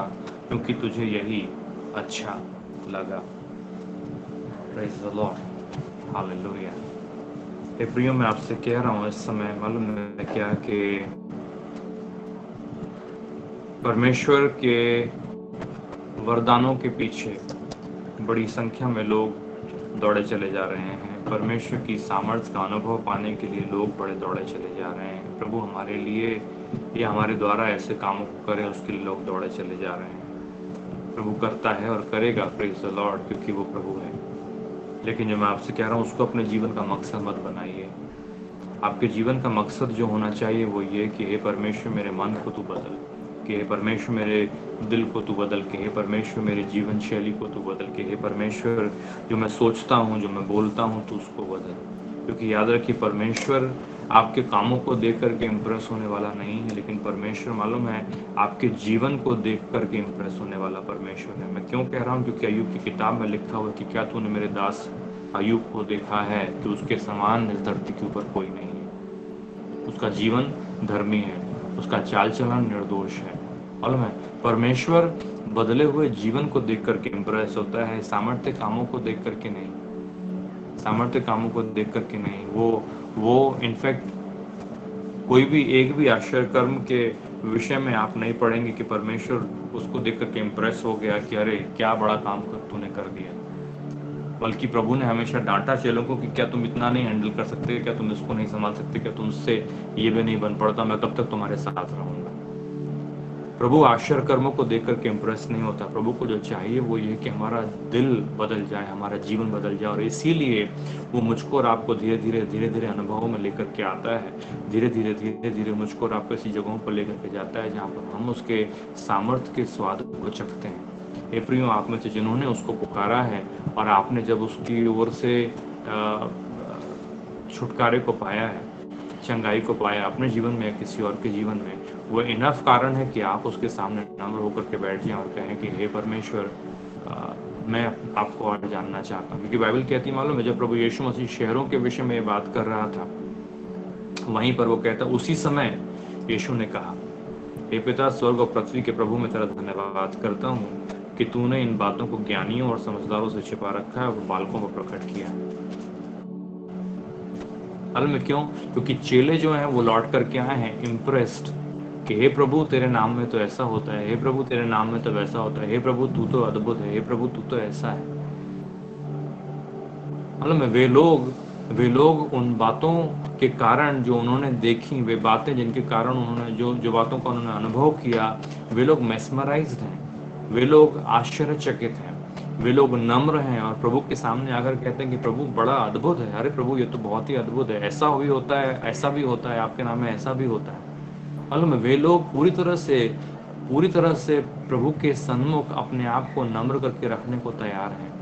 क्योंकि तुझे यही अच्छा लगा। Praise the Lord, hallelujah. हे प्रियो, मैं आपसे कह रहा हूँ इस समय, मालूम है क्या कि परमेश्वर के वरदानों के पीछे बड़ी संख्या में लोग दौड़े चले जा रहे हैं। परमेश्वर की सामर्थ्य का अनुभव पाने के लिए लोग बड़े दौड़े चले जा रहे हैं। प्रभु हमारे लिए या हमारे द्वारा ऐसे कामों को करे, उसके लिए लोग दौड़े चले जा रहे हैं। प्रभु करता है और करेगा, प्रेज द लॉर्ड, क्योंकि वो प्रभु है। लेकिन जो मैं आपसे कह रहा हूँ, उसको अपने जीवन का मकसद मत बनाइए। आपके जीवन का मकसद जो होना चाहिए वो ये कि हे परमेश्वर मेरे मन को तू बदल, कि हे परमेश्वर मेरे दिल को तू बदल, कि हे परमेश्वर मेरे जीवन शैली को तू बदल, कि हे परमेश्वर जो मैं सोचता हूँ, जो मैं बोलता हूँ, तू उसको बदल। क्योंकि याद रखिए, परमेश्वर आपके कामों को देख करके इम्प्रेस होने वाला नहीं है, लेकिन परमेश्वर मालूम है आपके जीवन को देख करके इम्प्रेस होने वाला परमेश्वर है। मैं क्यों कह रहा हूँ? क्योंकि अय्यूब की किताब में लिखा हुआ कि क्या तूने मेरे दास अय्यूब को देखा है कि उसके समान इस धरती के ऊपर कोई नहीं है। उसका जीवन धर्मी है, उसका चाल चलन निर्दोष है। मालूम है, परमेश्वर बदले हुए जीवन को देख करके इम्प्रेस होता है, सामर्थ्य कामों को देख करके नहीं, सामर्थ्य कामों को देख करके नहीं। वो इनफैक्ट कोई भी एक भी आश्चर्य कर्म के विषय में आप नहीं पढ़ेंगे कि परमेश्वर उसको देख करके इम्प्रेस हो गया कि अरे क्या बड़ा काम तूने कर दिया। बल्कि प्रभु ने हमेशा डांटा चेलों को कि क्या तुम इतना नहीं हैंडल कर सकते, क्या तुम इसको नहीं संभाल सकते, क्या तुमसे ये भी नहीं बन पड़ता, मैं कब तक तुम्हारे साथ रहूंगा। प्रभु आश्चर्य कर्मों को देख करके इम्प्रेस नहीं होता। प्रभु को जो चाहिए वो ये कि हमारा दिल बदल जाए, हमारा जीवन बदल जाए। और इसीलिए वो मुझको और आपको धीरे धीरे अनुभवों में लेकर के आता है, धीरे धीरे मुझको और आपको ऐसी जगहों पर लेकर के जाता है जहाँ पर हम उसके सामर्थ्य के स्वाद को चखते हैं। हे प्रियो, आप में से जिन्होंने उसको पुकारा है और आपने जब उसकी ओर से छुटकारे को पाया है, चंगाई को पाया अपने जीवन में या किसी और के जीवन में, वो इनफ कारण है कि आप उसके सामने नम्र होकर के बैठ जाएं और कहें कि हे परमेश्वर, मैं आपको और जानना चाहता हूँ। क्योंकि बाइबल कहती है, मालूम है, जब प्रभु यीशु मसीह शहरों के विषय में ये बात कर रहा था, वहीं पर वो कहता, उसी समय यीशु ने कहा, हे पिता, स्वर्ग और पृथ्वी के प्रभु, मैं तेरा धन्यवाद करता हूँ कि तूने इन बातों को ज्ञानियों और समझदारों से छिपा रखा है और बालकों को प्रकट किया है। हाल में क्यों? क्योंकि चेले जो हैं वो लौट करके आए हैं इम्प्रेस्ड कि हे प्रभु तेरे नाम में तो ऐसा होता है, हे प्रभु तेरे नाम में तो वैसा होता है, हे प्रभु तू तो अद्भुत है, हे प्रभु तू तो ऐसा है। मालूम है, वे लोग उन बातों के कारण जो उन्होंने देखी, वे बातें जिनके कारण उन्होंने जो बातों का उन्होंने अनुभव किया, वे लोग मेस्मराइज्ड हैं, वे लोग आश्चर्यचकित हैं, वे लोग नम्र हैं और प्रभु के सामने आकर कहते हैं कि प्रभु बड़ा अद्भुत है, अरे प्रभु ये तो बहुत ही अद्भुत है, ऐसा भी होता है, ऐसा भी होता है, आपके नाम में ऐसा भी होता है। मालूम है, वे लोग पूरी तरह से प्रभु के सन्मुख अपने आप को नम्र करके रखने को तैयार हैं।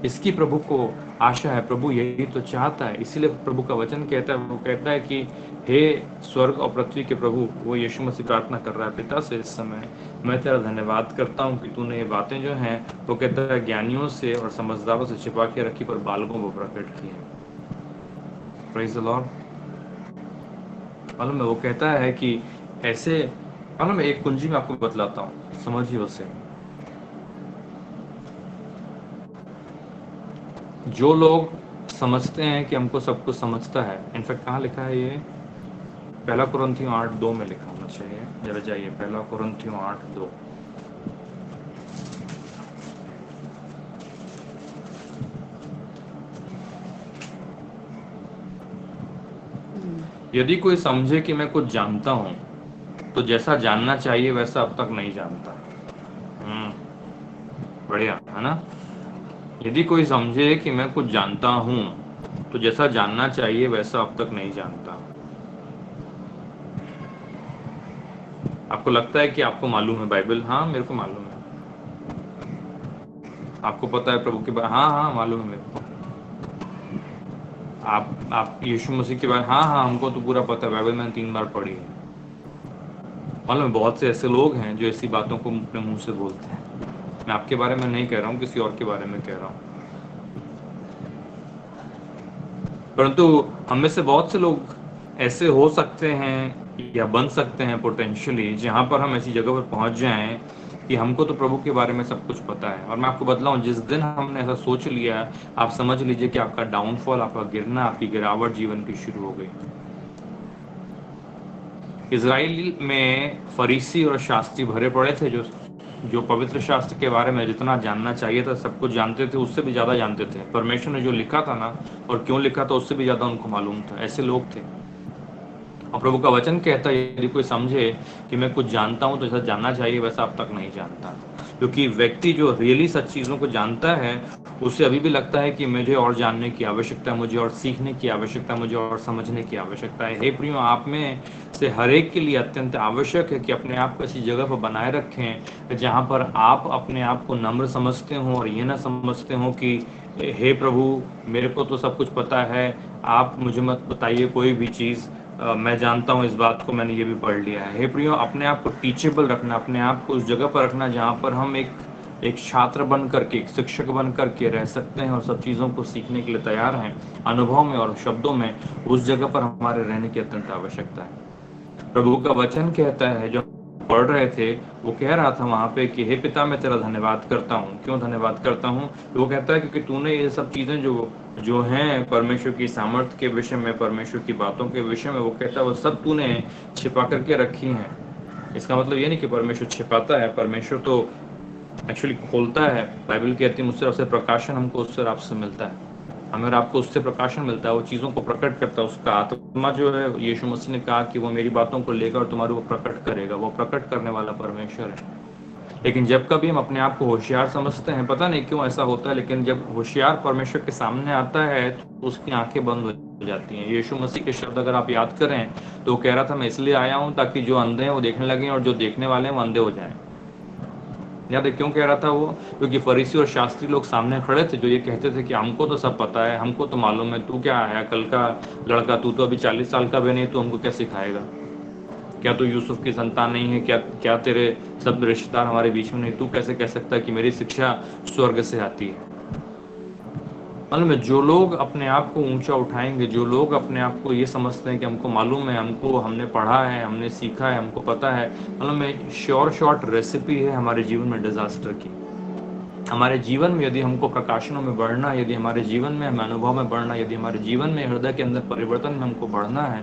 इसकी प्रभु को आशा है, प्रभु यही तो चाहता है। इसीलिए प्रभु का वचन कहता है, वो कहता है कि हे स्वर्ग और पृथ्वी के प्रभु, वो यीशु मसीह प्रार्थना कर रहा है पिता से, इस समय मैं तेरा धन्यवाद करता हूँ कि तूने ये बातें जो हैं, वो कहता है ज्ञानियों से और समझदारों से छिपा के रखी पर बालकों को प्रकट की है। Praise the Lord. मालूम है, वो कहता है कि ऐसे, मालूम है, एक कुंजी में आपको बतलाता हूँ, समझिए उसे। जो लोग समझते हैं कि हमको सब कुछ समझता है, इनफैक्ट कहाँ लिखा है ये? 1 कुरिन्थियों 8:2 में लिखा होना चाहिए, जरा जाइए 1 कुरिन्थियों 8:2। यदि कोई समझे कि मैं कुछ जानता हूँ, तो जैसा जानना चाहिए वैसा अब तक नहीं जानता। बढ़िया है ना? यदि कोई समझे कि मैं कुछ जानता हूँ, तो जैसा जानना चाहिए वैसा अब तक नहीं जानता। आपको लगता है कि आपको मालूम है बाइबल? हाँ, मेरे को मालूम है। आपको पता है प्रभु के बारे? हाँ, मालूम है मेरे को। आप यीशु मसीह के बारे? हाँ, हमको तो पूरा पता है, बाइबल मैंने 3 बार पढ़ी है। मालूम है, बहुत से ऐसे लोग हैं जो ऐसी बातों को अपने मुंह से बोलते हैं। मैं आपके बारे में नहीं कह रहा हूँ, किसी और के बारे में कह रहा हूँ। परंतु हम में से बहुत से लोग ऐसे हो सकते हैं या बन सकते हैं पोटेंशियली, जहाँ पर हम ऐसी जगह पर पहुँच जाएं कि हमको तो प्रभु के बारे में सब कुछ पता है। और मैं आपको बतलाऊं, जिस दिन हमने ऐसा सोच लिया, आप समझ लीजिए कि आपका डाउनफॉल, आपका गिरना, आपकी गिरावट जीवन की शुरू हो गई। इजराइल में फरीसी और शास्त्री भरे पड़े थे, जो जो पवित्र शास्त्र के बारे में जितना जानना चाहिए था सब कुछ जानते थे, उससे भी ज़्यादा जानते थे। परमेश्वर ने जो लिखा था ना, और क्यों लिखा था, उससे भी ज़्यादा उनको मालूम था। ऐसे लोग थे। और प्रभु का वचन कहता है, यदि कोई समझे कि मैं कुछ जानता हूँ तो जैसा जानना चाहिए वैसा अब तक नहीं जानता। क्योंकि व्यक्ति जो रियली सच चीज़ों को जानता है, उसे अभी भी लगता है कि मुझे और जानने की आवश्यकता है, मुझे और सीखने की आवश्यकता है, मुझे और समझने की आवश्यकता है। हे प्रियो, आप में से हर एक के लिए अत्यंत आवश्यक है कि अपने आप को ऐसी जगह पर बनाए रखें जहाँ पर आप अपने आप को नम्र समझते हो और ये ना समझते हो कि हे प्रभु, मेरे को तो सब कुछ पता है, आप मुझे मत बताइए कोई भी चीज़, मैं जानता हूँ इस बात को, मैंने ये भी पढ़ लिया है। हे प्रियो, अपने आप को टीचेबल रखना, अपने आप को उस जगह पर रखना जहाँ पर हम एक छात्र बन करके, एक शिक्षक बन करके रह सकते हैं और सब चीज़ों को सीखने के लिए तैयार हैं, अनुभव में और शब्दों में। उस जगह पर हमारे रहने की अत्यंत आवश्यकता है। प्रभु का वचन कहता है, जो पढ़ रहे थे, वो कह रहा था वहाँ पे कि हे पिता, मैं तेरा धन्यवाद करता हूँ। क्यों धन्यवाद करता हूँ? वो कहता है क्योंकि तूने ये सब चीज़ें जो जो हैं परमेश्वर की सामर्थ्य के विषय में, परमेश्वर की बातों के विषय में, वो कहता है वो सब तूने छिपा करके रखी हैं। इसका मतलब ये नहीं कि परमेश्वर छिपाता है, परमेश्वर तो एक्चुअली खोलता है। बाइबल कहती है, मुझसे आपसे प्रकाशन हमको उससे और आपसे मिलता है, हमें और आपको उससे प्रकाशन मिलता है, वो चीज़ों को प्रकट करता है। उसका आत्मा जो है, यीशु मसीह ने कहा कि वो मेरी बातों को लेकर और तुम्हारे को प्रकट करेगा। वो प्रकट करने वाला परमेश्वर है। लेकिन जब कभी हम अपने आप को होशियार समझते हैं, पता नहीं क्यों ऐसा होता है, लेकिन जब होशियार परमेश्वर के सामने आता है तो उसकी आंखें बंद हो जाती हैं। यीशु मसीह के शब्द अगर आप याद करें तो वो कह रहा था, मैं इसलिए आया हूँ ताकि जो अंधे हैं वो देखने लगें और जो देखने वाले हैं वो अंधे हो जाएं। याद है क्यों कह रहा था वो? क्योंकि फरीसी और शास्त्री लोग सामने खड़े थे जो ये कहते थे कि हमको तो सब पता है, हमको तो मालूम है, तू क्या है कल का लड़का, तू तो अभी 40 साल का भी नहीं, तू हमको क्या सिखाएगा? क्या तू यूसुफ की संतान नहीं है? क्या क्या तेरे सब रिश्तेदार हमारे बीच में नहीं? तू कैसे कह सकता है कि मेरी शिक्षा स्वर्ग से आती है? मालूम है, जो लोग अपने आप को ऊंचा उठाएंगे, जो लोग अपने आप को ये समझते हैं कि हमको मालूम है, हमको, हमने पढ़ा है, हमने सीखा है, हमको पता है, मालूम है, श्योर शॉर्ट रेसिपी है हमारे जीवन में डिजास्टर की। हमारे जीवन में यदि हमको प्रकाशनों में बढ़ना, यदि हमारे जीवन में हम अनुभव में बढ़ना, यदि हमारे जीवन में हृदय के अंदर परिवर्तन में हमको बढ़ना है,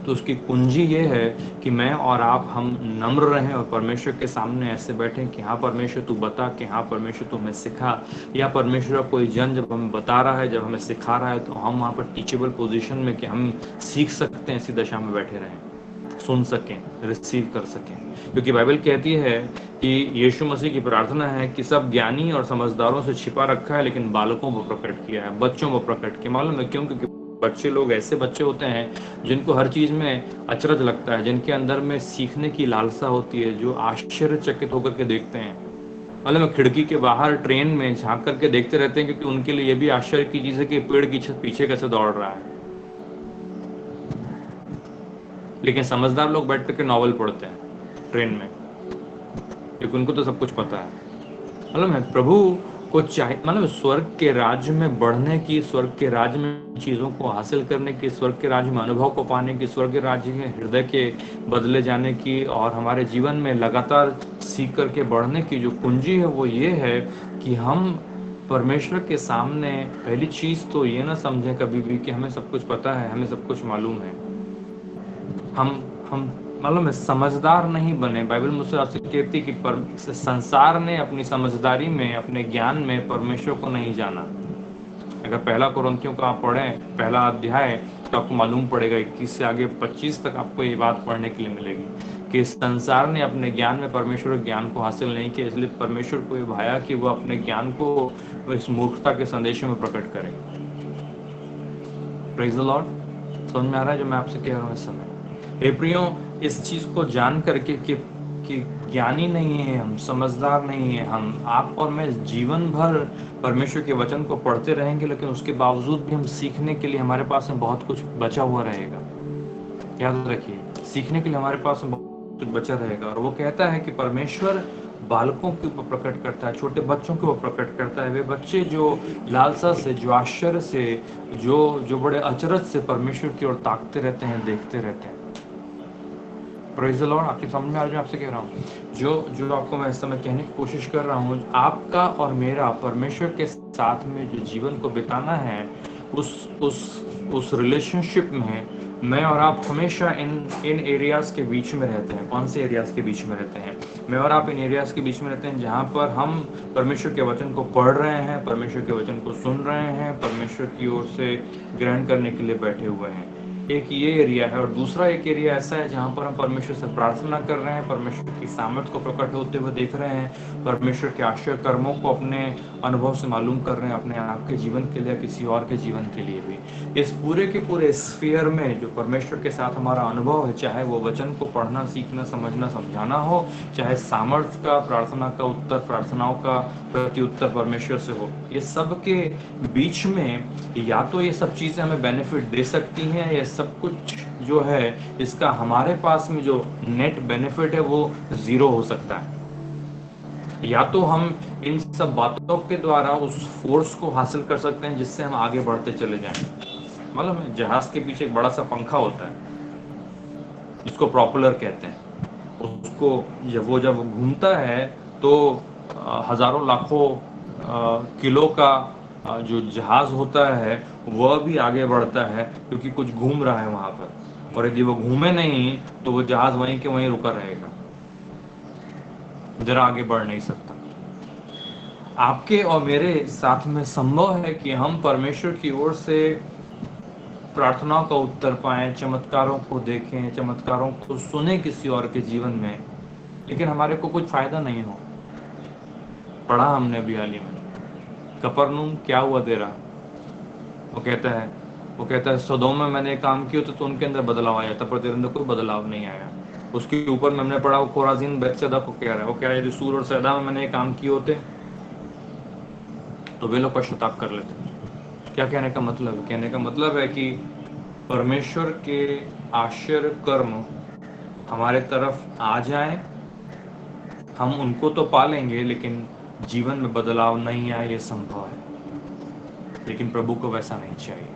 तो उसकी कुंजी ये है कि मैं और आप हम नम्र रहें और परमेश्वर के सामने ऐसे बैठें कि हाँ परमेश्वर तू बता, कि हाँ परमेश्वर तू हमें सिखा, या परमेश्वर कोई जन जब हमें बता रहा है, जब हमें सिखा रहा है, तो हम वहाँ पर टीचेबल पोजीशन में कि हम सीख सकते हैं, ऐसी दशा में बैठे रहें, सुन सकें, रिसीव कर सकें। क्योंकि बाइबल कहती है कि यीशु मसीह की प्रार्थना है कि सब ज्ञानी और समझदारों से छिपा रखा है, लेकिन बालकों को प्रकट किया है, बच्चों को प्रकट किया। मालूम है क्यों? क्योंकि बच्चे लोग ऐसे बच्चे होते हैं जिनको हर चीज में अचरज लगता है, जिनके अंदर में सीखने की लालसा होती है, जो आश्चर्यचकित होकर के देखते हैं। मतलब खिड़की के बाहर ट्रेन में झांक करके देखते रहते हैं, क्योंकि उनके लिए ये भी आश्चर्य की चीज है कि पेड़ की छत पीछे कैसे दौड़ रहा है। लेकिन समझदार लोग बैठ करके नॉवल पढ़ते हैं ट्रेन में, क्योंकि उनको तो सब कुछ पता है। मतलब है, प्रभु को चाहे, मतलब स्वर्ग के राज्य में बढ़ने की, स्वर्ग के राज्य में चीज़ों को हासिल करने की, स्वर्ग के राज्य में अनुभव को पाने की, स्वर्ग के राज्य में हृदय के बदले जाने की, और हमारे जीवन में लगातार सीख करके बढ़ने की जो कुंजी है वो ये है कि हम परमेश्वर के सामने पहली चीज़ तो ये ना समझें कभी भी कि हमें सब कुछ पता है, हमें सब कुछ मालूम है। हम मालूम है समझदार नहीं बने। बाइबल मुझसे आपसे कहती कि संसार ने अपनी समझदारी में, अपने ज्ञान में परमेश्वर को नहीं जाना। अगर पहला कुरिन्थियों का आप पढ़ें पहला अध्याय, तो आपको मालूम पड़ेगा 21 से आगे 25 तक आपको ये बात पढ़ने के लिए मिलेगी कि संसार ने अपने ज्ञान में परमेश्वर के ज्ञान को हासिल नहीं किया, इसलिए परमेश्वर को ये भाया कि वो अपने ज्ञान को इस मूर्खता के संदेशों में प्रकट करे। Praise the Lord. समझ में आ रहा है जो मैं आपसे कह रहा हूँ इस समय? हे प्रियो, इस चीज को जान करके कि ज्ञानी नहीं है हम, समझदार नहीं है हम, आप और मैं जीवन भर परमेश्वर के वचन को पढ़ते रहेंगे, लेकिन उसके बावजूद भी हम सीखने के लिए हमारे पास में बहुत कुछ बचा हुआ रहेगा। याद रखिए, सीखने के लिए हमारे पास में बहुत कुछ बचा रहेगा। और वो कहता है कि परमेश्वर बालकों के ऊपर प्रकट करता है, छोटे बच्चों के ऊपर प्रकट करता है। वे बच्चे जो लालसा से, जो आश्चर्य से, जो बड़े अचरज से परमेश्वर की ओर ताकते रहते हैं, देखते रहते हैं। Praise the Lord. आपकी समझ में आ रहा है आपसे कह रहा हूँ? जो आपको मैं इस समय कहने की कोशिश कर रहा हूँ, आपका और मेरा परमेश्वर के साथ में जो जीवन को बिताना है, उस रिलेशनशिप में मैं और आप हमेशा इन एरियाज के बीच में रहते हैं। कौन से एरियाज के बीच में रहते हैं? मैं और आप इन एरियाज के बीच में रहते हैं जहाँ पर हम परमेश्वर के वचन को पढ़ रहे हैं, परमेश्वर के वचन को सुन रहे हैं, परमेश्वर की ओर से ग्रहण करने के लिए बैठे हुए हैं। एक ये एरिया है, और दूसरा एक एरिया ऐसा है जहाँ पर हम परमेश्वर से प्रार्थना कर रहे हैं, परमेश्वर की सामर्थ्य को प्रकट होते हुए देख रहे हैं, परमेश्वर के आश्चर्य कर्मों को अपने अनुभव से मालूम कर रहे हैं, अपने आपके जीवन के लिए, किसी और के जीवन के लिए भी। इस पूरे के पूरे स्फीयर में जो परमेश्वर के साथ हमारा अनुभव है, चाहे वो वचन को पढ़ना, सीखना, समझना, समझाना हो, चाहे सामर्थ्य का, प्रार्थना का उत्तर, प्रार्थनाओं का प्रति उत्तर परमेश्वर से हो, ये सब के बीच में या तो ये सब चीज़ें हमें बेनिफिट दे सकती हैं, या सब कुछ जो है इसका हमारे पास में जो नेट बेनिफिट है वो जीरो हो सकता है। या तो हम इन सब बातों के द्वारा उस फोर्स को हासिल कर सकते हैं जिससे हम आगे बढ़ते चले जाएं। मतलब जहाज के पीछे एक बड़ा सा पंखा होता है जिसको प्रोपेलर कहते हैं। उसको जब घूमता है तो हजारों लाखों किलो का जो जहाज होता है वह भी आगे बढ़ता है, क्योंकि कुछ घूम रहा है वहां पर। और यदि वो घूमे नहीं तो वो जहाज वहीं के वहीं रुका रहेगा, जरा आगे बढ़ नहीं सकता। आपके और मेरे साथ में संभव है कि हम परमेश्वर की ओर से प्रार्थनाओं का उत्तर पाएं, चमत्कारों को देखें, चमत्कारों को सुने किसी और के जीवन में, लेकिन हमारे को कुछ फायदा नहीं हो। पढ़ा हमने अभी हाल ही में, कफरनहूम क्या हुआ तेरा? वो कहता है सदोम में मैंने काम किया तो उनके अंदर बदलाव आया था, पर तेरे अंदर कोई बदलाव नहीं आया। उसके ऊपर में हमने पढ़ा वो कोराजीन बेतसैदा को कह रहा है, वो कह रहा है यदि सूर और सैदा में मैंने काम किए होते तो वे लोग पश्चाताप कर लेते। क्या कहने का मतलब है? कहने का मतलब है कि परमेश्वर के आश्चर्य कर्म हमारे तरफ आ जाए, हम उनको तो पालेंगे, लेकिन जीवन में बदलाव नहीं आए, ये संभव है। लेकिन प्रभु को वैसा नहीं चाहिए।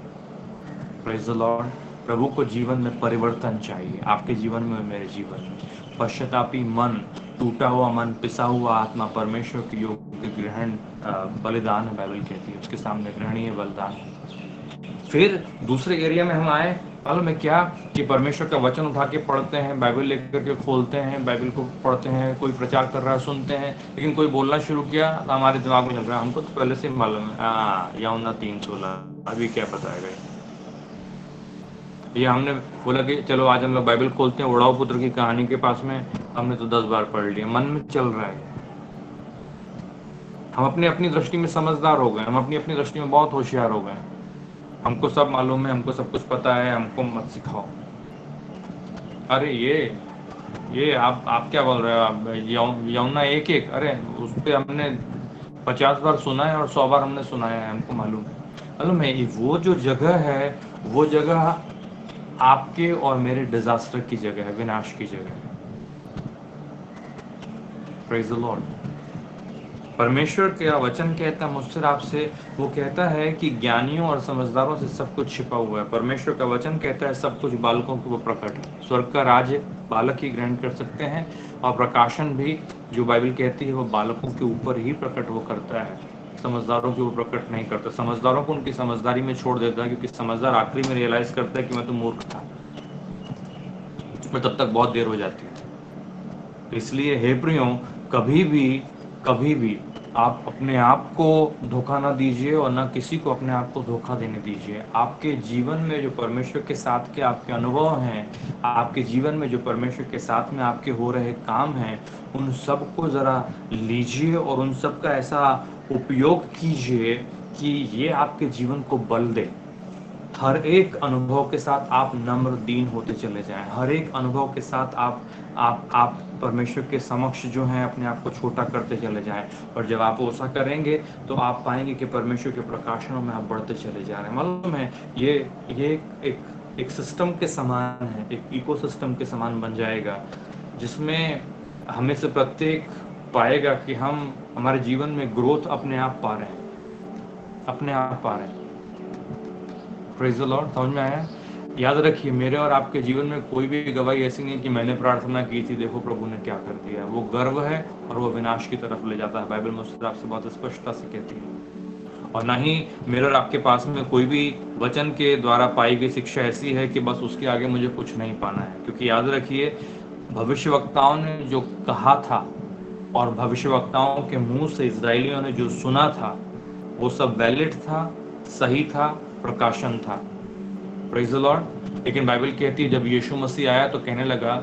Praise the Lord. प्रभु को जीवन में परिवर्तन चाहिए, आपके जीवन में, मेरे जीवन में। पश्चातापी मन, टूटा हुआ मन, पिसा हुआ आत्मा परमेश्वर के योग्य ग्रहण बलिदान है, बाइबल कहती है, उसके सामने ग्रहणीय बलिदान। फिर दूसरे एरिया में हम आए, मालूम है क्या, कि परमेश्वर का वचन उठा के पढ़ते हैं, बाइबल लेकर के खोलते हैं, बाइबल को पढ़ते हैं, कोई प्रचार कर रहा है सुनते हैं, लेकिन कोई बोलना शुरू किया तो हमारे दिमाग में चल रहा है हमको तो पहले से मालूम है, यूहन्ना 3:16 अभी क्या बताएगा। ये हमने बोला कि चलो आज हम लोग बाइबल खोलते हैं, उड़ाऊ पुत्र की कहानी के पास में, हमने तो 10 बार पढ़ लिया, मन में चल रहा है। हम अपनी अपनी दृष्टि में समझदार हो गए, हम अपनी अपनी दृष्टि में बहुत होशियार हो गए, हमको सब मालूम है, हमको सब कुछ पता है, हमको मत सिखाओ। अरे ये आप क्या बोल रहे हो? आप यूहन्ना 1:1, अरे उस पर हमने 50 बार सुना है और 100 बार हमने सुनाया है, हमको मालूम है। वो जो जगह है, वो जगह आपके और मेरे डिजास्टर की जगह है, विनाश की जगह है। Praise the Lord. परमेश्वर का वचन कहता है मुझसे आपसे, वो कहता है कि ज्ञानियों और समझदारों से सब कुछ छिपा हुआ है। परमेश्वर का वचन कहता है सब कुछ बालकों को वो प्रकट है। स्वर्ग का राज्य बालक ही ग्रहण कर सकते हैं, और प्रकाशन भी जो बाइबल कहती है वो बालकों के ऊपर ही प्रकट वो करता है, समझदारों के वो प्रकट नहीं करता। समझदारों को उनकी समझदारी में छोड़ देता है, क्योंकि समझदार आखिरी में रियलाइज करता है कि मैं तो मूर्ख था, मैं तब तक बहुत देर हो जाती है। इसलिए हे प्रियो, कभी भी आप अपने आप को धोखा ना दीजिए, और ना किसी को अपने आप को धोखा देने दीजिए। आपके जीवन में जो परमेश्वर के साथ के आपके अनुभव हैं, आपके जीवन में जो परमेश्वर के साथ में आपके हो रहे काम हैं, उन सब को ज़रा लीजिए और उन सब का ऐसा उपयोग कीजिए कि ये आपके जीवन को बल दे। हर एक अनुभव के साथ आप नम्र दीन होते चले जाएं। हर एक अनुभव के साथ आप परमेश्वर के समक्ष जो हैं अपने आप को छोटा करते चले जाएं। और जब आप ऐसा करेंगे तो आप पाएंगे कि परमेश्वर के प्रकाशनों में आप बढ़ते चले जा रहे हैं। मालूम है, ये एक सिस्टम के समान है, एक इकोसिस्टम के समान बन जाएगा, जिसमें हमें से प्रत्येक पाएगा कि हम हमारे जीवन में ग्रोथ अपने आप पा रहे हैं, अपने आप पा रहे हैं। Praise the Lord. समझ में आया? याद रखिए, मेरे और आपके जीवन में कोई भी गवाही ऐसी नहीं कि मैंने प्रार्थना की थी, देखो प्रभु ने क्या कर दिया। वो गर्व है और वो विनाश की तरफ ले जाता है। बाइबल मुझसे आपसे बहुत स्पष्टता से कहती है। और ना ही मिरर आपके पास में कोई भी वचन के द्वारा पाई गई शिक्षा ऐसी है कि बस उसके आगे मुझे कुछ नहीं पाना है, क्योंकि याद रखिए भविष्यवक्ताओं ने जो कहा था और भविष्यवक्ताओं के मुंह से इजरायलियों ने जो सुना था वो सब वैलिड था, सही था, प्रकाशन था। Praise the Lord. लेकिन बाइबल कहती है जब यीशु मसीह आया तो कहने लगा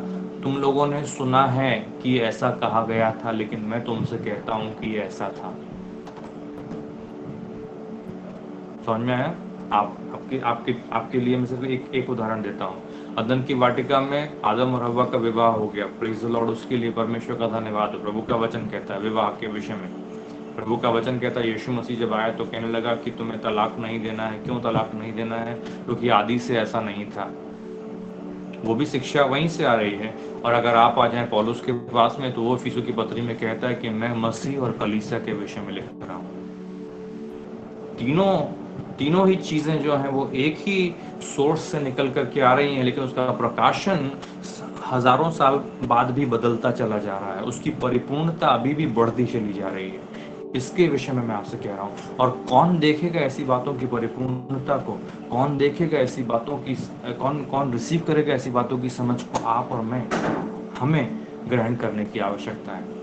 तुम लोगों ने सुना है कि ऐसा कहा गया था, लेकिन मैं तुमसे कहता हूं कि ऐसा था। समझ में आया? आपके लिए मैं सिर्फ एक उदाहरण देता हूँ। अदन की वाटिका में आदम और हव्वा का विवाह हो गया। Praise the Lord. उसके लिए परमेश्वर का धन्यवाद हो। प्रभु का वचन कहता है विवाह के विषय में, प्रभु का वचन कहता है यीशु मसीह जब आया तो कहने लगा कि तुम्हें तलाक नहीं देना है। क्यों तलाक नहीं देना है? क्योंकि आदि से ऐसा नहीं था। वो भी शिक्षा वहीं से आ रही है। और अगर आप आ जाएं पौलुस के पास में तो वो इफिसियों की पत्री में कहता है कि मैं मसीह और कलीसिया के विषय में लिख रहा हूँ। तीनों ही चीजें जो हैं वो एक ही सोर्स से निकल करके आ रही हैं, लेकिन उसका प्रकाशन हजारों साल बाद भी बदलता चला जा रहा है। उसकी परिपूर्णता अभी भी बढ़ती चली जा रही है। इसके विषय में मैं आपसे कह रहा हूँ। और कौन देखेगा ऐसी बातों की परिपूर्णता को? कौन देखेगा ऐसी बातों की? कौन रिसीव करेगा ऐसी बातों की समझ को? आप और मैं, हमें ग्रहण करने की आवश्यकता है।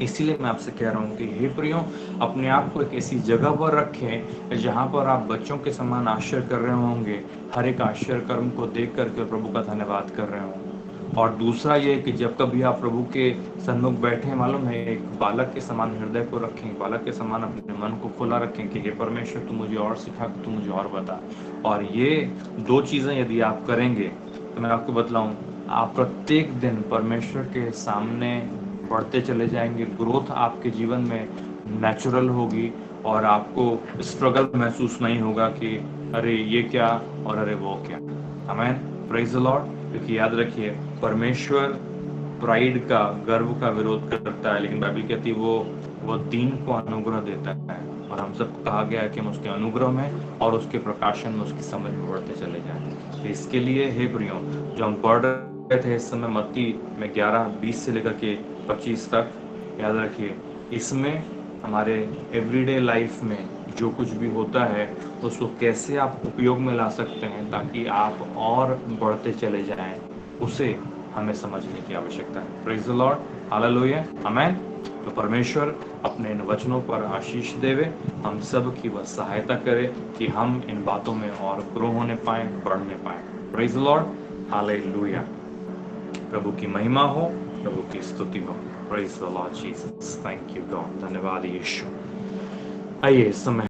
इसीलिए मैं आपसे कह रहा हूँ कि हे प्रियो, अपने आप को एक ऐसी जगह पर रखें जहाँ पर आप बच्चों के समान आश्चर्य कर रहे होंगे, हर एक आश्चर्य कर्म को देख करके प्रभु का धन्यवाद कर रहे होंगे। और दूसरा ये कि जब कभी आप प्रभु के सन्मुख बैठे, मालूम है, एक बालक के समान हृदय को रखें, बालक के समान अपने मन को खुला रखें कि हे परमेश्वर तू मुझे और सिखा, तू मुझे और बता। और ये दो चीज़ें यदि आप करेंगे तो मैं आपको बतलाऊं, आप प्रत्येक दिन परमेश्वर के सामने बढ़ते चले जाएंगे। ग्रोथ आपके जीवन में नेचुरल होगी और आपको स्ट्रगल महसूस नहीं होगा कि अरे ये क्या और अरे वो क्या। आमीन। Praise the Lord. क्योंकि याद रखिए परमेश्वर प्राइड का, गर्व का विरोध करता है, लेकिन बाइबल कहती है वो दीन को अनुग्रह देता है। और हम सब कहा गया है कि हम उसके अनुग्रह में और उसके प्रकाशन में उसकी समझ में बढ़ते चले जाएं। तो इसके लिए हे प्रियो, जो हम पढ़ रहे थे इस समय मत्ती में 11:20 से लेकर के 25 तक, याद रखिए इसमें हमारे एवरीडे लाइफ में जो कुछ भी होता है उसको कैसे आप उपयोग में ला सकते हैं ताकि आप और बढ़ते चले जाएं, उसे हमें समझने की आवश्यकता है। Praise the Lord. हालेलुया। आमेन। तो परमेश्वर अपने इन वचनों पर आशीष देवे, हम सब की वह सहायता करे कि हम इन बातों में और ग्रो होने पाए, बढ़ने पाए। Praise the Lord. हालेलुया। प्रभु की महिमा हो, प्रभु की स्तुति हो। Praise the Lord Jesus. Thank you God. धन्यवाद यीशु। आइए इस समय